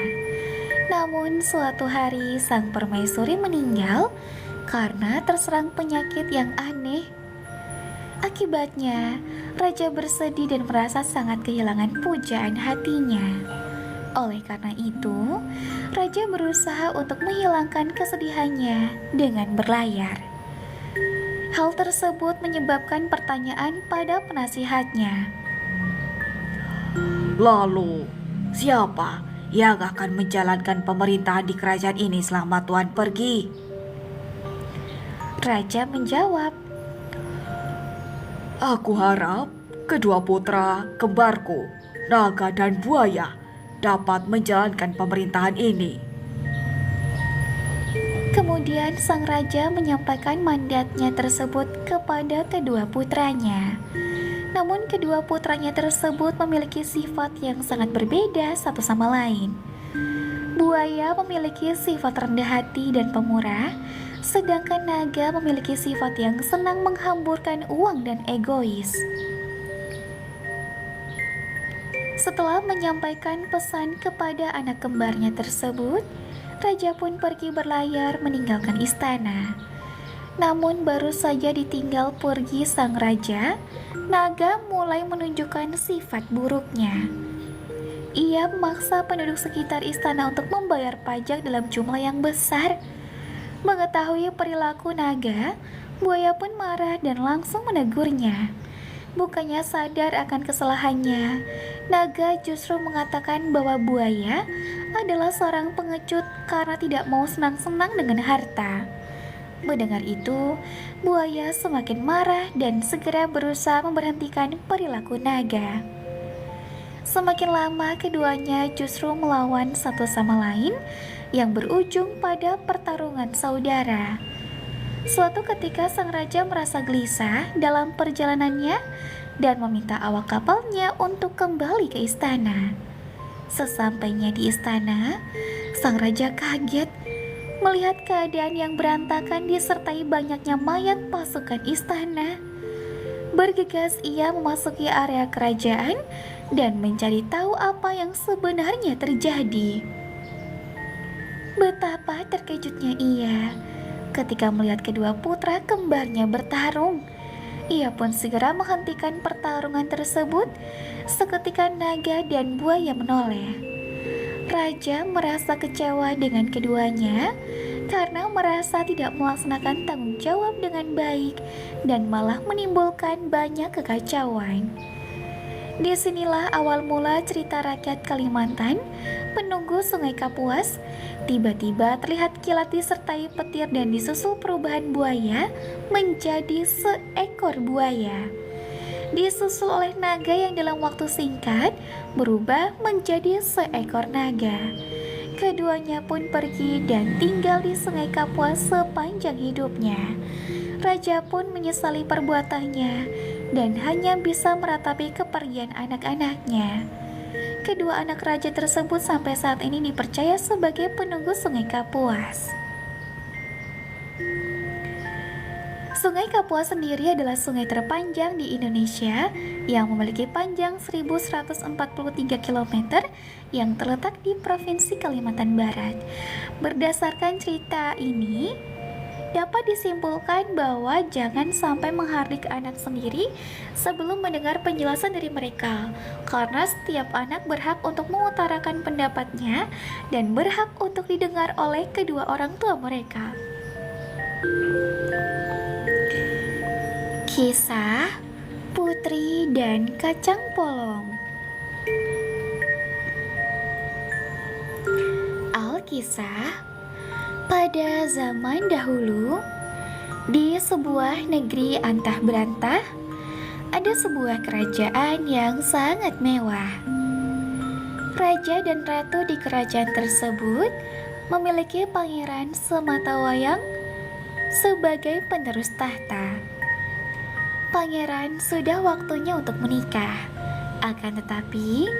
Namun suatu hari sang permaisuri meninggal karena terserang penyakit yang aneh. Akibatnya, raja bersedih dan merasa sangat kehilangan pujaan hatinya. Oleh karena itu, raja berusaha untuk menghilangkan kesedihannya dengan berlayar. Hal tersebut menyebabkan pertanyaan pada penasihatnya. Lalu, siapa yang akan menjalankan pemerintahan di kerajaan ini selama Tuan pergi? Raja menjawab, Aku harap kedua putra kembarku, naga dan buaya, dapat menjalankan pemerintahan ini. kemudian sang raja menyampaikan mandatnya tersebut kepada kedua putranya. Namun kedua putranya tersebut memiliki sifat yang sangat berbeda satu sama lain. Buaya memiliki sifat rendah hati dan pemurah, sedangkan naga memiliki sifat yang senang menghamburkan uang dan egois. Setelah menyampaikan pesan kepada anak kembarnya tersebut, raja pun pergi berlayar meninggalkan istana. Namun baru saja ditinggal pergi sang raja, naga mulai menunjukkan sifat buruknya. Ia memaksa penduduk sekitar istana untuk membayar pajak dalam jumlah yang besar. Mengetahui perilaku naga, buaya pun marah dan langsung menegurnya. Bukannya sadar akan kesalahannya, naga justru mengatakan bahwa buaya adalah seorang pengecut karena tidak mau senang-senang dengan harta. Mendengar itu, buaya semakin marah dan segera berusaha memberhentikan perilaku naga. Semakin lama keduanya justru melawan satu sama lain yang berujung pada pertarungan saudara. Suatu ketika sang raja merasa gelisah dalam perjalanannya dan meminta awak kapalnya untuk kembali ke istana. Sesampainya di istana, sang raja kaget melihat keadaan yang berantakan disertai banyaknya mayat pasukan istana. Bergegas ia memasuki area kerajaan dan mencari tahu apa yang sebenarnya terjadi. Betapa terkejutnya ia ketika melihat kedua putra kembarnya bertarung. Ia pun segera menghentikan pertarungan tersebut seketika naga dan buaya menoleh. Raja merasa kecewa dengan keduanya karena merasa tidak melaksanakan tanggung jawab dengan baik dan malah menimbulkan banyak kekacauan. Disinilah awal mula cerita rakyat Kalimantan, penunggu Sungai Kapuas. Tiba-tiba terlihat kilat disertai petir dan disusul perubahan buaya menjadi seekor buaya. Disusul oleh naga yang dalam waktu singkat berubah menjadi seekor naga. Keduanya pun pergi dan tinggal di Sungai Kapuas sepanjang hidupnya. Raja pun menyesali perbuatannya dan hanya bisa meratapi kepergian anak-anaknya. Kedua anak raja tersebut sampai saat ini dipercaya sebagai penunggu Sungai Kapuas. Sungai Kapuas sendiri adalah sungai terpanjang di Indonesia yang memiliki panjang 1143 km yang terletak di Provinsi Kalimantan Barat. Berdasarkan cerita ini, dapat disimpulkan bahwa jangan sampai menghardik anak sendiri sebelum mendengar penjelasan dari mereka, karena setiap anak berhak untuk mengutarakan pendapatnya dan berhak untuk didengar oleh kedua orang tua mereka. Kisah Putri dan Kacang Polong. Alkisah, pada zaman dahulu, di sebuah negeri antah berantah, ada sebuah kerajaan yang sangat mewah. Raja dan ratu di kerajaan tersebut memiliki pangeran sematawayang sebagai penerus tahta. Pangeran sudah waktunya untuk menikah, akan tetapi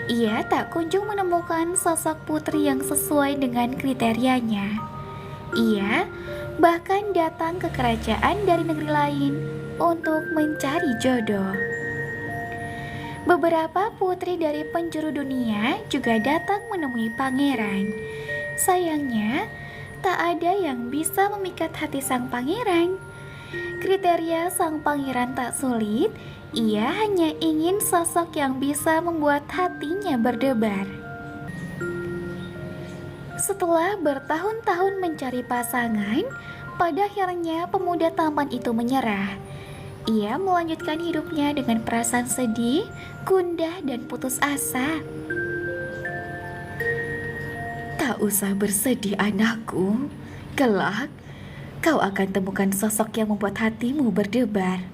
ia tak kunjung menemukan sosok putri yang sesuai dengan kriterianya. Ia bahkan datang ke kerajaan dari negeri lain untuk mencari jodoh. Beberapa putri dari penjuru dunia juga datang menemui pangeran. Sayangnya, tak ada yang bisa memikat hati sang pangeran. Kriteria sang pangeran tak sulit, ia hanya ingin sosok yang bisa membuat hatinya berdebar. Setelah bertahun-tahun mencari pasangan, pada akhirnya pemuda tampan itu menyerah. Ia melanjutkan hidupnya dengan perasaan sedih, gundah, dan putus asa. Tak usah bersedih anakku, kelak kau akan temukan sosok yang membuat hatimu berdebar.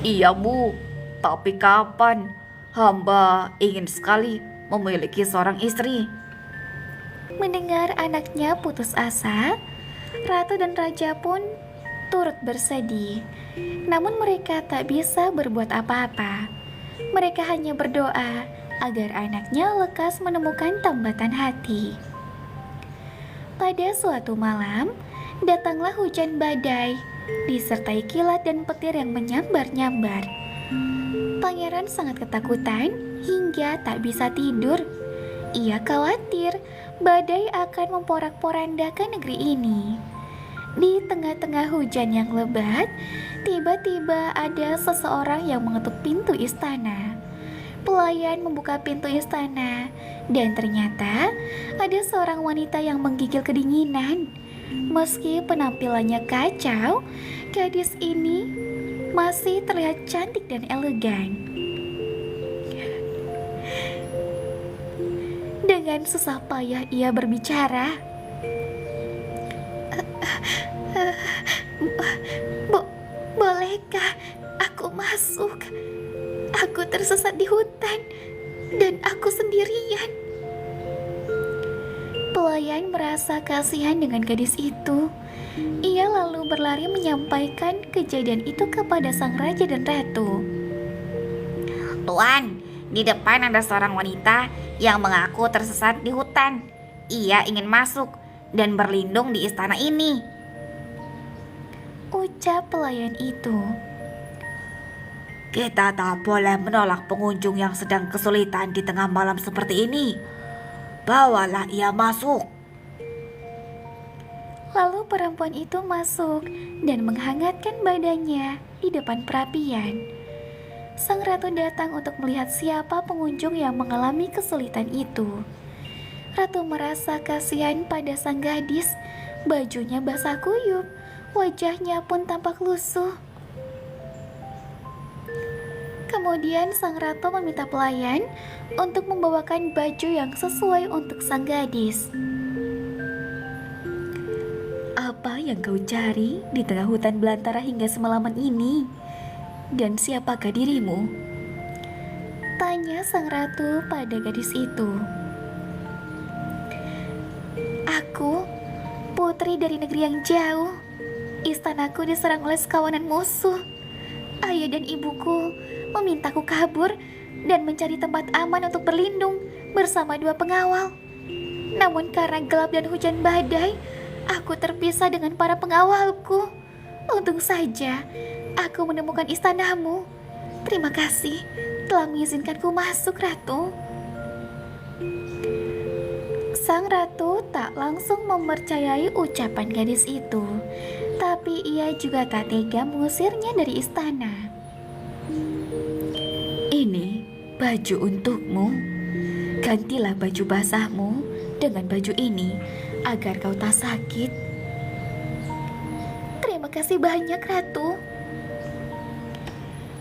Iya Bu, tapi kapan? Hamba ingin sekali memiliki seorang istri. Mendengar anaknya putus asa, ratu dan raja pun turut bersedih. Namun mereka tak bisa berbuat apa-apa. Mereka hanya berdoa agar anaknya lekas menemukan tambatan hati. Pada suatu malam, datanglah hujan badai, disertai kilat dan petir yang menyambar-nyambar. Pangeran sangat ketakutan hingga tak bisa tidur. Ia khawatir badai akan memporak-porandakan negeri ini. Di tengah-tengah hujan yang lebat, tiba-tiba ada seseorang yang mengetuk pintu istana. Pelayan membuka pintu istana, dan ternyata ada seorang wanita yang menggigil kedinginan. Meski penampilannya kacau, gadis ini masih terlihat cantik dan elegan. Dengan susah payah ia berbicara. Bolehkah aku masuk? Aku tersesat di hutan dan aku sendirian. Pelayan merasa kasihan dengan gadis itu. Ia lalu berlari menyampaikan kejadian itu kepada sang raja dan ratu. Tuan, di depan ada seorang wanita yang mengaku tersesat di hutan. Ia ingin masuk dan berlindung di istana ini, ucap pelayan itu. Kita tak boleh menolak pengunjung yang sedang kesulitan di tengah malam seperti ini. Bawalah ia masuk. Lalu perempuan itu masuk dan menghangatkan badannya di depan perapian. Sang ratu datang untuk melihat siapa pengunjung yang mengalami kesulitan itu. Ratu merasa kasihan pada sang gadis. Bajunya basah kuyup, wajahnya pun tampak lusuh. Kemudian sang ratu meminta pelayan untuk membawakan baju yang sesuai untuk sang gadis. Apa yang kau cari di tengah hutan belantara hingga semalaman ini? Dan siapakah dirimu? Tanya sang ratu pada gadis itu. Aku putri dari negeri yang jauh. Istanaku diserang oleh sekawanan musuh. Ayah dan ibuku memintaku kabur dan mencari tempat aman untuk berlindung bersama dua pengawal. Namun karena gelap dan hujan badai, aku terpisah dengan para pengawalku. Untung saja aku menemukan istanamu. Terima kasih telah mengizinkanku masuk, Ratu. Sang ratu tak langsung mempercayai ucapan gadis itu, tapi ia juga tak tega mengusirnya dari istana. Ini baju untukmu. Gantilah baju basahmu dengan baju ini agar kau tak sakit. Terima kasih banyak, Ratu.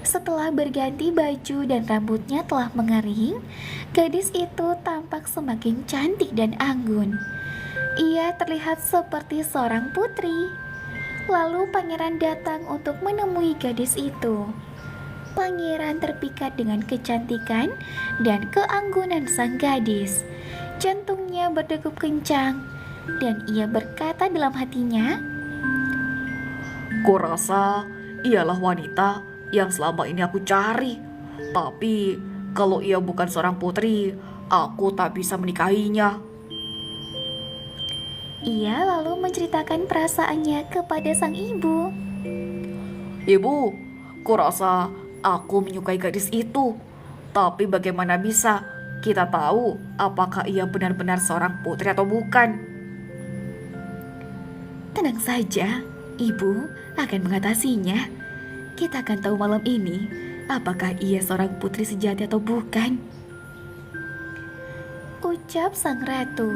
Setelah berganti baju dan rambutnya telah mengering, gadis itu tampak semakin cantik dan anggun. Ia terlihat seperti seorang putri. Lalu pangeran datang untuk menemui gadis itu. Pangeran terpikat dengan kecantikan dan keanggunan sang gadis. Jantungnya berdegup kencang dan ia berkata dalam hatinya, Kurasa ialah wanita yang selama ini aku cari. Tapi kalau ia bukan seorang putri, aku tak bisa menikahinya. Ia lalu menceritakan perasaannya kepada sang ibu. Ibu, kurasa aku menyukai gadis itu. Tapi bagaimana bisa kita tahu apakah ia benar-benar seorang putri atau bukan? Tenang saja, ibu akan mengatasinya. Kita akan tahu malam ini apakah ia seorang putri sejati atau bukan. Ucap sang ratu.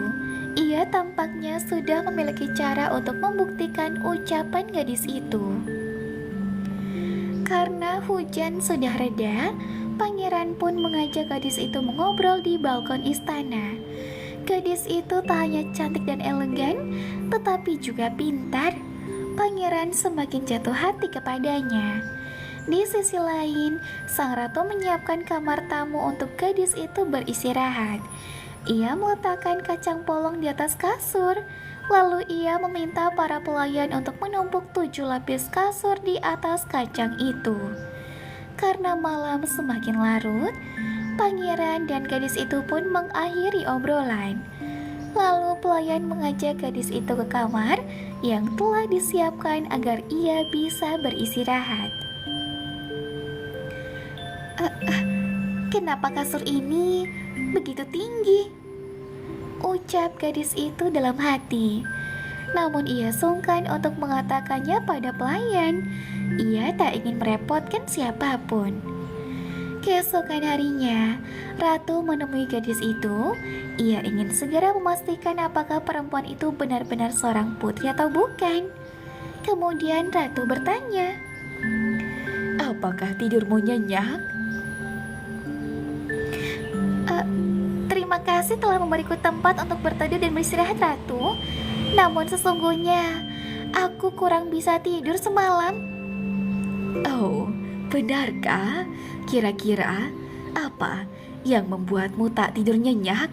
Ia tampaknya sudah memiliki cara untuk membuktikan ucapan gadis itu. Karena hujan sudah reda, pangeran pun mengajak gadis itu mengobrol di balkon istana. Gadis itu tak hanya cantik dan elegan, tetapi juga pintar. Pangeran semakin jatuh hati kepadanya. Di sisi lain, sang ratu menyiapkan kamar tamu untuk gadis itu beristirahat. Ia meletakkan kacang polong di atas kasur, lalu ia meminta para pelayan untuk menumpuk 7 lapis kasur di atas kacang itu. Karena malam semakin larut, pangeran dan gadis itu pun mengakhiri obrolan. Lalu pelayan mengajak gadis itu ke kamar yang telah disiapkan agar ia bisa beristirahat. Kenapa kasur ini begitu tinggi? Ucap gadis itu dalam hati. Namun ia sungkan untuk mengatakannya pada pelayan. Ia tak ingin merepotkan siapapun. Keesokan harinya, ratu menemui gadis itu. Ia ingin segera memastikan apakah perempuan itu benar-benar seorang putri atau bukan. Kemudian ratu bertanya, Apakah tidurmu nyenyak? Terima kasih telah memberiku tempat untuk berteduh dan beristirahat, ratu. Namun sesungguhnya, aku kurang bisa tidur semalam. Oh, benarkah? Kira-kira apa yang membuatmu tak tidur nyenyak?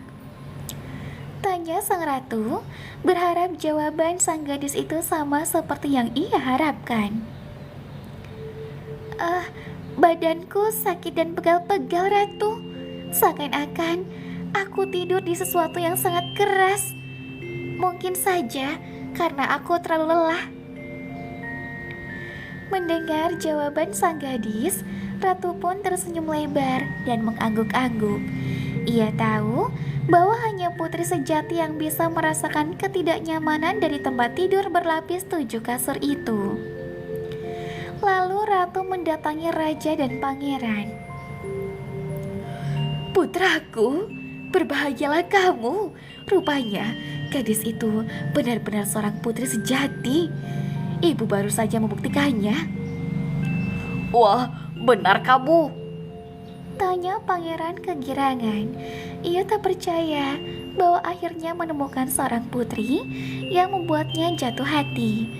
Tanya sang ratu, berharap jawaban sang gadis itu sama seperti yang ia harapkan. Badanku sakit dan pegal-pegal, ratu. Seakan-akan aku tidur di sesuatu yang sangat keras. Mungkin saja karena aku terlalu lelah. Mendengar jawaban sang gadis, ratu pun tersenyum lebar dan mengangguk-angguk. Ia tahu bahwa hanya putri sejati yang bisa merasakan ketidaknyamanan dari tempat tidur berlapis 7 kasur itu. Lalu ratu mendatangi raja dan pangeran. Putraku, berbahagialah kamu. Rupanya gadis itu benar-benar seorang putri sejati. Ibu baru saja membuktikannya. Wah, benar kamu. Tanya pangeran kegirangan. Ia tak percaya bahwa akhirnya menemukan seorang putri yang membuatnya jatuh hati.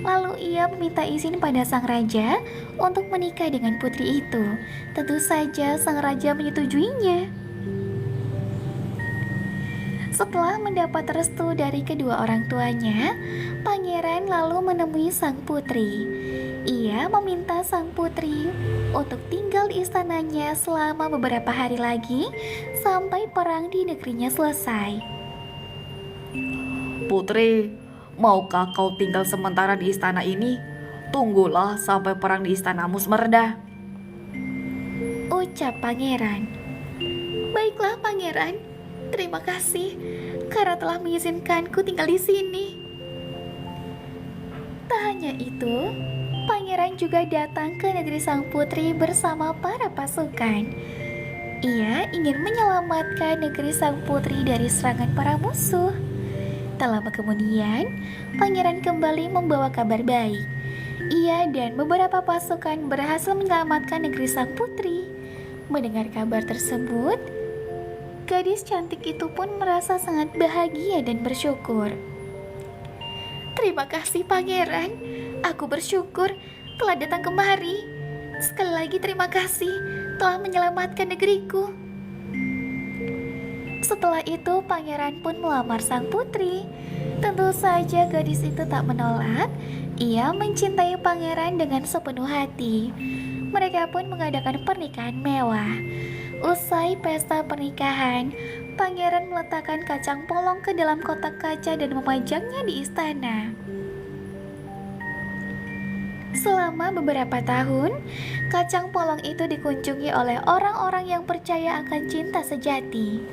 Lalu ia meminta izin pada sang raja untuk menikah dengan putri itu. Tentu saja sang raja menyetujuinya. Setelah mendapat restu dari kedua orang tuanya, pangeran lalu menemui sang putri. Ia meminta sang putri untuk tinggal di istananya selama beberapa hari lagi sampai perang di negerinya selesai. Putri, maukah kau tinggal sementara di istana ini? Tunggulah sampai perang di istanamu mereda. Ucap pangeran. Baiklah pangeran, terima kasih karena telah mengizinkanku tinggal di sini. Tak hanya itu, pangeran juga datang ke negeri sang putri bersama para pasukan. Ia ingin menyelamatkan negeri sang putri dari serangan para musuh. Tak lama kemudian, pangeran kembali membawa kabar baik. Ia dan beberapa pasukan berhasil menyelamatkan negeri sang putri. Mendengar kabar tersebut, gadis cantik itu pun merasa sangat bahagia dan bersyukur. Terima kasih pangeran, aku bersyukur telah datang kemari. Sekali lagi terima kasih telah menyelamatkan negeriku. Setelah itu pangeran pun melamar sang putri. Tentu saja gadis itu tak menolak. Ia mencintai pangeran dengan sepenuh hati. Mereka pun mengadakan pernikahan mewah. Usai pesta pernikahan, pangeran meletakkan kacang polong ke dalam kotak kaca dan memajangnya di istana. Selama beberapa tahun, kacang polong itu dikunjungi oleh orang-orang yang percaya akan cinta sejati.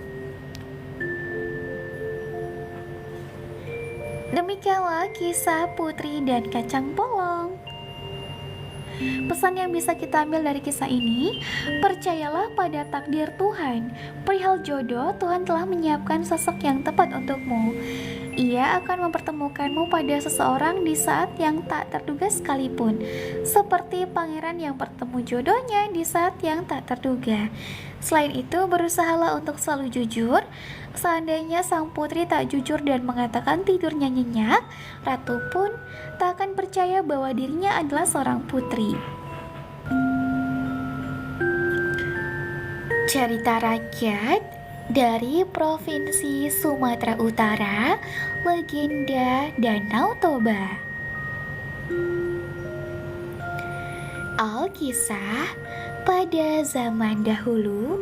Demikianlah kisah Putri dan Kacang Polong. Pesan yang bisa kita ambil dari kisah ini, percayalah pada takdir Tuhan. Perihal jodoh, Tuhan telah menyiapkan sosok yang tepat untukmu. Ia akan mempertemukanmu pada seseorang di saat yang tak terduga sekalipun, seperti pangeran yang bertemu jodohnya di saat yang tak terduga. Selain itu, berusahalah untuk selalu jujur. Seandainya sang putri tak jujur dan mengatakan tidurnya nyenyak, ratu pun tak akan percaya bahwa dirinya adalah seorang putri. Cerita rakyat dari Provinsi Sumatera Utara, Legenda Danau Toba. Alkisah, pada zaman dahulu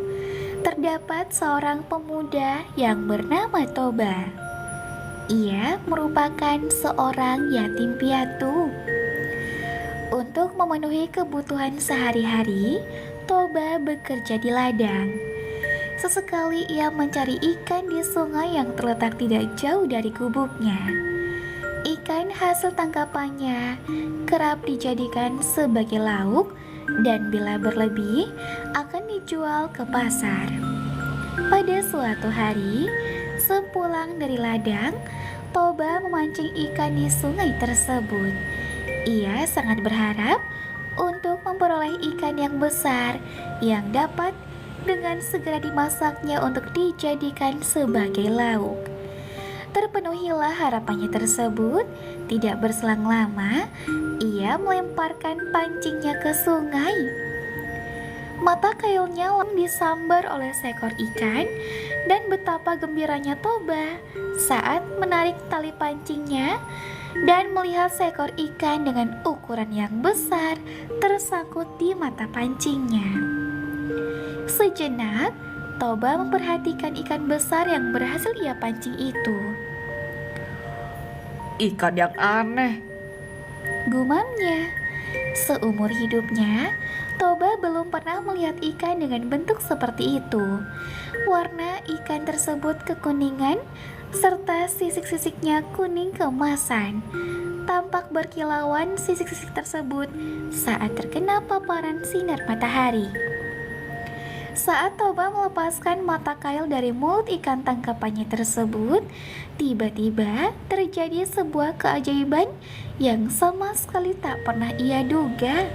terdapat seorang pemuda yang bernama Toba. Ia merupakan seorang yatim piatu. Untuk memenuhi kebutuhan sehari-hari, Toba bekerja di ladang. Sesekali ia mencari ikan di sungai yang terletak tidak jauh dari gubuknya. Ikan hasil tangkapannya kerap dijadikan sebagai lauk dan bila berlebih akan dijual ke pasar. Pada suatu hari, sepulang dari ladang, Toba memancing ikan di sungai tersebut. Ia sangat berharap untuk memperoleh ikan yang besar yang dapat dengan segera dimasaknya untuk dijadikan sebagai lauk. Terpenuhilah harapannya tersebut. Tidak berselang lama, ia melemparkan pancingnya ke sungai. Mata kailnya langsung disambar oleh seekor ikan, dan betapa gembiranya Toba saat menarik tali pancingnya dan melihat seekor ikan dengan ukuran yang besar tersangkut di mata pancingnya. Sejenak, Toba memperhatikan ikan besar yang berhasil ia pancing itu. Ikan yang aneh. Gumamnya. Seumur hidupnya, Toba belum pernah melihat ikan dengan bentuk seperti itu. Warna ikan tersebut kekuningan, serta sisik-sisiknya kuning keemasan. Tampak berkilauan sisik-sisik tersebut saat terkena paparan sinar matahari. Saat Toba melepaskan mata kail dari mulut ikan tangkapannya tersebut, tiba-tiba terjadi sebuah keajaiban yang sama sekali tak pernah ia duga.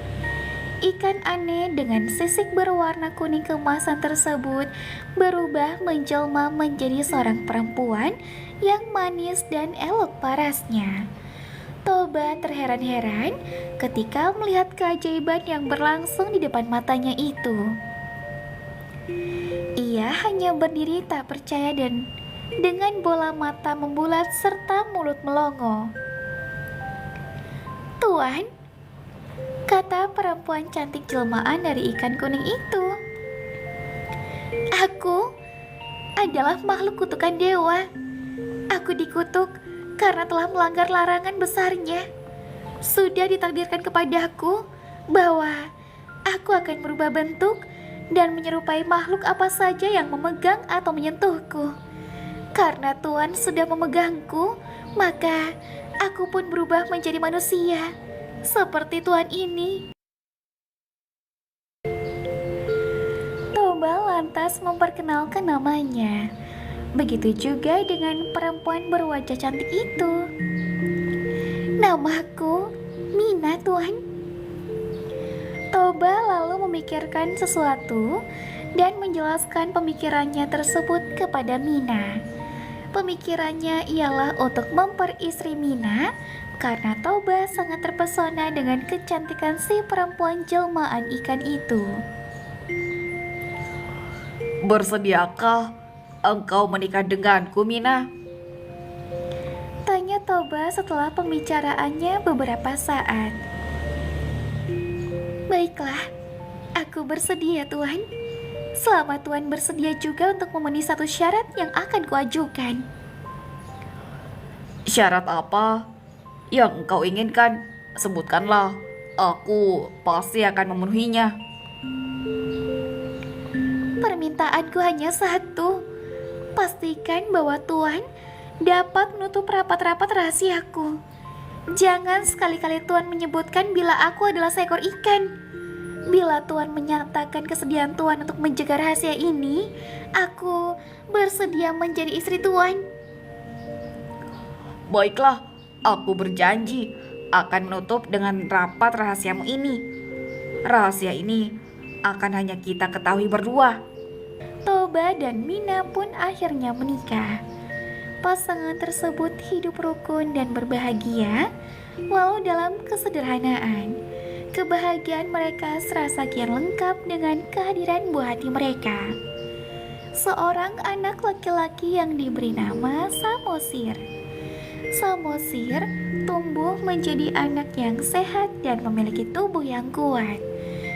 Ikan aneh dengan sisik berwarna kuning keemasan tersebut berubah menjelma menjadi seorang perempuan yang manis dan elok parasnya. Toba terheran-heran ketika melihat keajaiban yang berlangsung di depan matanya itu. Ia hanya berdiri tak percaya dan dengan bola mata membulat serta mulut melongo. "Tuan," kata perempuan cantik jelmaan dari ikan kuning itu, "aku adalah makhluk kutukan dewa. Aku dikutuk karena telah melanggar larangan besarnya. Sudah ditakdirkan kepadaku bahwa aku akan berubah bentuk dan menyerupai makhluk apa saja yang memegang atau menyentuhku. Karena Tuan sudah memegangku, maka aku pun berubah menjadi manusia, seperti Tuan ini." Toba lantas memperkenalkan namanya. Begitu juga dengan perempuan berwajah cantik itu. "Namaku Mina, Tuan." Toba lalu memikirkan sesuatu dan menjelaskan pemikirannya tersebut kepada Mina. Pemikirannya ialah untuk memperistri Mina karena Toba sangat terpesona dengan kecantikan si perempuan jelmaan ikan itu. Bersediakah engkau menikah denganku, Mina? Tanya Toba setelah pembicaraannya beberapa saat. "Baiklah, aku bersedia, Tuan. Selama Tuan bersedia juga untuk memenuhi satu syarat yang akan kuajukan." Syarat apa yang engkau inginkan? Sebutkanlah, aku pasti akan memenuhinya. "Permintaanku hanya satu. Pastikan bahwa Tuan dapat menutup rapat-rapat rahasiaku. Jangan sekali-kali Tuan menyebutkan bila aku adalah seekor ikan. Bila Tuan menyatakan kesediaan Tuan untuk menjaga rahasia ini, aku bersedia menjadi istri Tuan." Baiklah, aku berjanji akan menutup dengan rapat rahasiamu ini. Rahasia ini akan hanya kita ketahui berdua. Toba dan Mina pun akhirnya menikah. Pasangan tersebut hidup rukun dan berbahagia, walau dalam kesederhanaan. Kebahagiaan mereka serasa kian lengkap dengan kehadiran buah hati mereka. Seorang anak laki-laki yang diberi nama Samosir. Samosir tumbuh menjadi anak yang sehat dan memiliki tubuh yang kuat.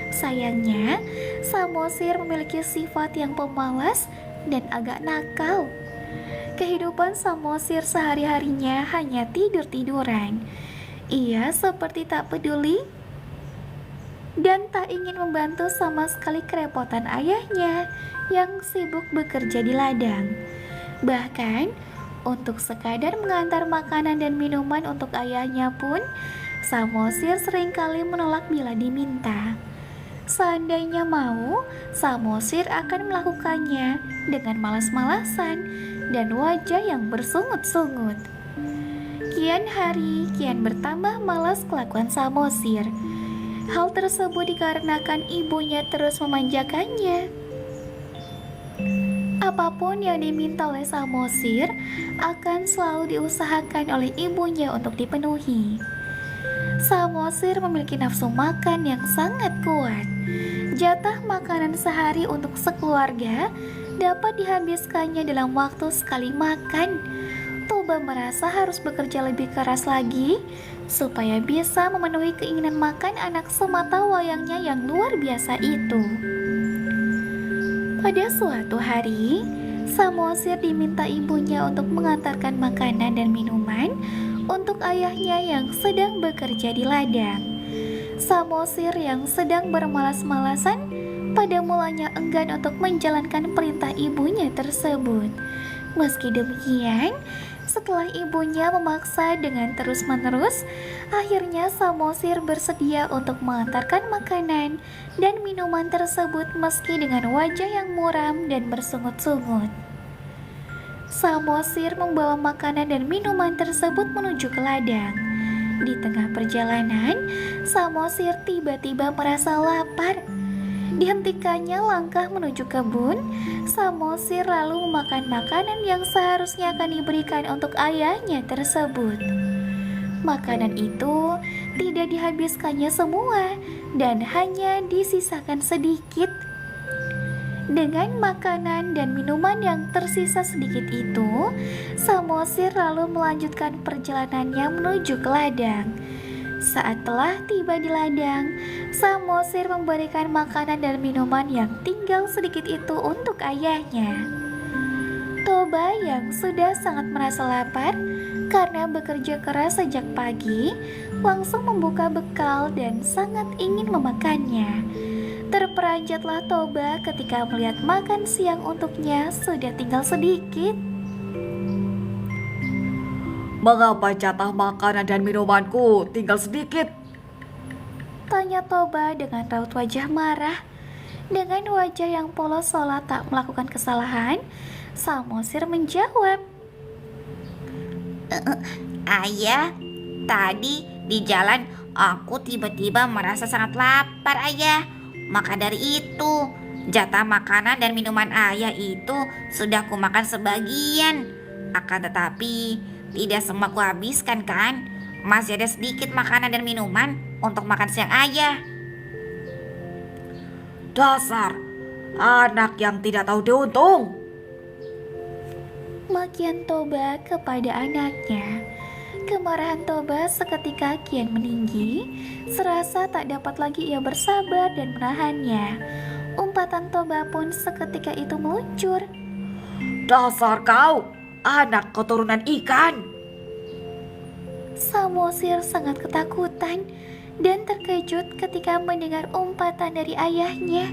Sayangnya, Samosir memiliki sifat yang pemalas dan agak nakal. Kehidupan Samosir sehari-harinya hanya tidur-tiduran. Ia seperti tak peduli dan tak ingin membantu sama sekali kerepotan ayahnya yang sibuk bekerja di ladang. Bahkan, untuk sekadar mengantar makanan dan minuman untuk ayahnya pun, Samosir seringkali menolak bila diminta. Seandainya mau, Samosir akan melakukannya dengan malas-malasan dan wajah yang bersungut-sungut. Kian hari kian bertambah malas kelakuan Samosir. Hal tersebut dikarenakan ibunya terus memanjakannya. Apapun yang diminta oleh Samosir akan selalu diusahakan oleh ibunya untuk dipenuhi. Samosir memiliki nafsu makan yang sangat kuat. Jatah makanan sehari untuk sekeluarga dapat dihabiskannya dalam waktu sekali makan. Toba merasa harus bekerja lebih keras lagi supaya bisa memenuhi keinginan makan anak semata wayangnya yang luar biasa itu. Pada suatu hari, Samosir diminta ibunya untuk mengantarkan makanan dan minuman untuk ayahnya yang sedang bekerja di ladang. Samosir yang sedang bermalas-malasan pada mulanya enggan untuk menjalankan perintah ibunya tersebut. Meski demikian, setelah ibunya memaksa dengan terus-menerus, akhirnya Samosir bersedia untuk mengantarkan makanan dan minuman tersebut meski dengan wajah yang muram dan bersungut-sungut. Samosir membawa makanan dan minuman tersebut menuju ke ladang. Di tengah perjalanan, Samosir tiba-tiba merasa lapar. Dihentikannya langkah menuju kebun, Samosir lalu memakan makanan yang seharusnya akan diberikan untuk ayahnya tersebut. Makanan itu tidak dihabiskannya semua dan hanya disisakan sedikit. Dengan makanan dan minuman yang tersisa sedikit itu, Samosir lalu melanjutkan perjalanannya menuju ke ladang. Saat telah tiba di ladang, Samosir memberikan makanan dan minuman yang tinggal sedikit itu untuk ayahnya. Toba yang sudah sangat merasa lapar karena bekerja keras sejak pagi, langsung membuka bekal dan sangat ingin memakannya. Terperanjatlah Toba ketika melihat makan siang untuknya sudah tinggal sedikit. Mengapa jatah makanan dan minumanku tinggal sedikit? Tanya Toba dengan raut wajah marah. Dengan wajah yang polos seolah tak melakukan kesalahan, Samosir menjawab, Ayah, tadi di jalan aku tiba-tiba merasa sangat lapar, Ayah. Maka dari itu, jatah makanan dan minuman ayah itu sudah kumakan sebagian. Akan tetapi, tidak semua kuhabiskan kan? Masih ada sedikit makanan dan minuman untuk makan siang ayah. Dasar anak yang tidak tahu diuntung. makian Toba kepada anaknya. Kemarahan Toba seketika kian meninggi, serasa tak dapat lagi ia bersabar dan menahannya. Umpatan Toba pun seketika itu meluncur. Dasar kau, anak keturunan ikan. Samosir sangat ketakutan dan terkejut ketika mendengar umpatan dari ayahnya.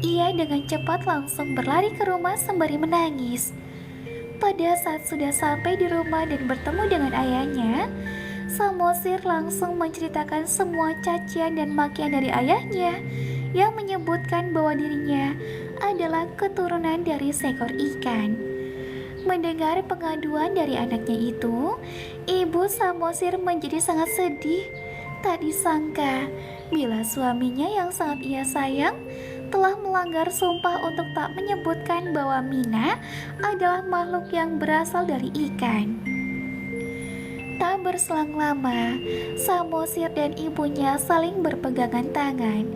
Ia dengan cepat langsung berlari ke rumah sembari menangis. Pada saat sudah sampai di rumah dan bertemu dengan ayahnya, Samosir langsung menceritakan semua cacian dan makian dari ayahnya yang menyebutkan bahwa dirinya adalah keturunan dari seekor ikan. Mendengar pengaduan dari anaknya itu, Ibu Samosir menjadi sangat sedih. Tak disangka bila suaminya yang sangat ia sayang telah melanggar sumpah untuk tak menyebutkan bahwa Mina adalah makhluk yang berasal dari ikan. Tak berselang lama, Samosir dan ibunya saling berpegangan tangan.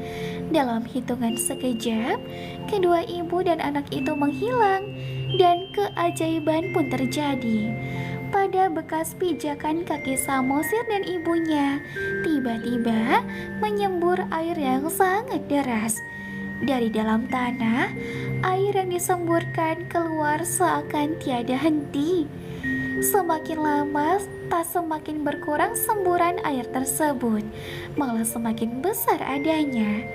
Dalam hitungan sekejap, kedua ibu dan anak itu menghilang dan keajaiban pun terjadi. Pada bekas pijakan kaki Samosir dan ibunya, tiba-tiba menyembur air yang sangat deras. Dari dalam tanah, air yang disemburkan keluar seakan tiada henti. Semakin lama, tak semakin berkurang semburan air tersebut, malah semakin besar adanya.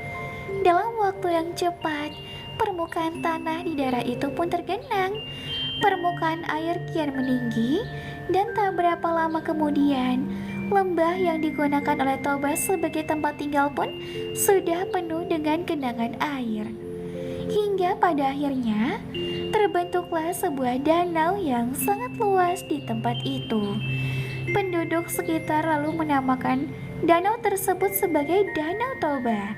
Dalam waktu yang cepat, permukaan tanah di daerah itu pun tergenang. Permukaan air kian meninggi, dan tak berapa lama kemudian, lembah yang digunakan oleh Toba sebagai tempat tinggal pun sudah penuh dengan genangan air. Hingga pada akhirnya, terbentuklah sebuah danau yang sangat luas di tempat itu. Penduduk sekitar lalu menamakan danau tersebut sebagai Danau Toba.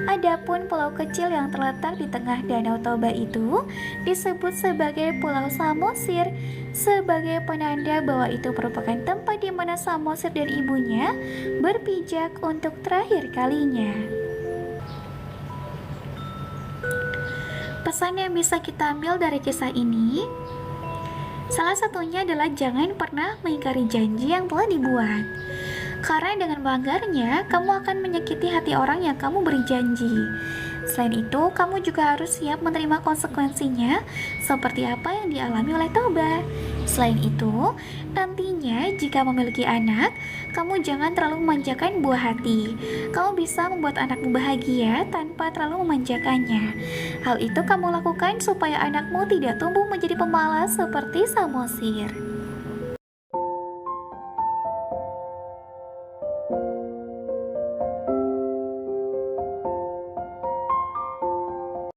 Adapun pulau kecil yang terletak di tengah Danau Toba itu disebut sebagai Pulau Samosir, sebagai penanda bahwa itu merupakan tempat di mana Samosir dan ibunya berpijak untuk terakhir kalinya. Pesan yang bisa kita ambil dari kisah ini, salah satunya adalah jangan pernah mengingkari janji yang telah dibuat. Karena dengan melanggarnya, kamu akan menyakiti hati orang yang kamu beri janji. Selain itu, kamu juga harus siap menerima konsekuensinya seperti apa yang dialami oleh Toba. Selain itu, nantinya jika memiliki anak, kamu jangan terlalu memanjakan buah hati. Kamu bisa membuat anakmu bahagia tanpa terlalu memanjakannya. Hal itu kamu lakukan supaya anakmu tidak tumbuh menjadi pemalas seperti Samosir.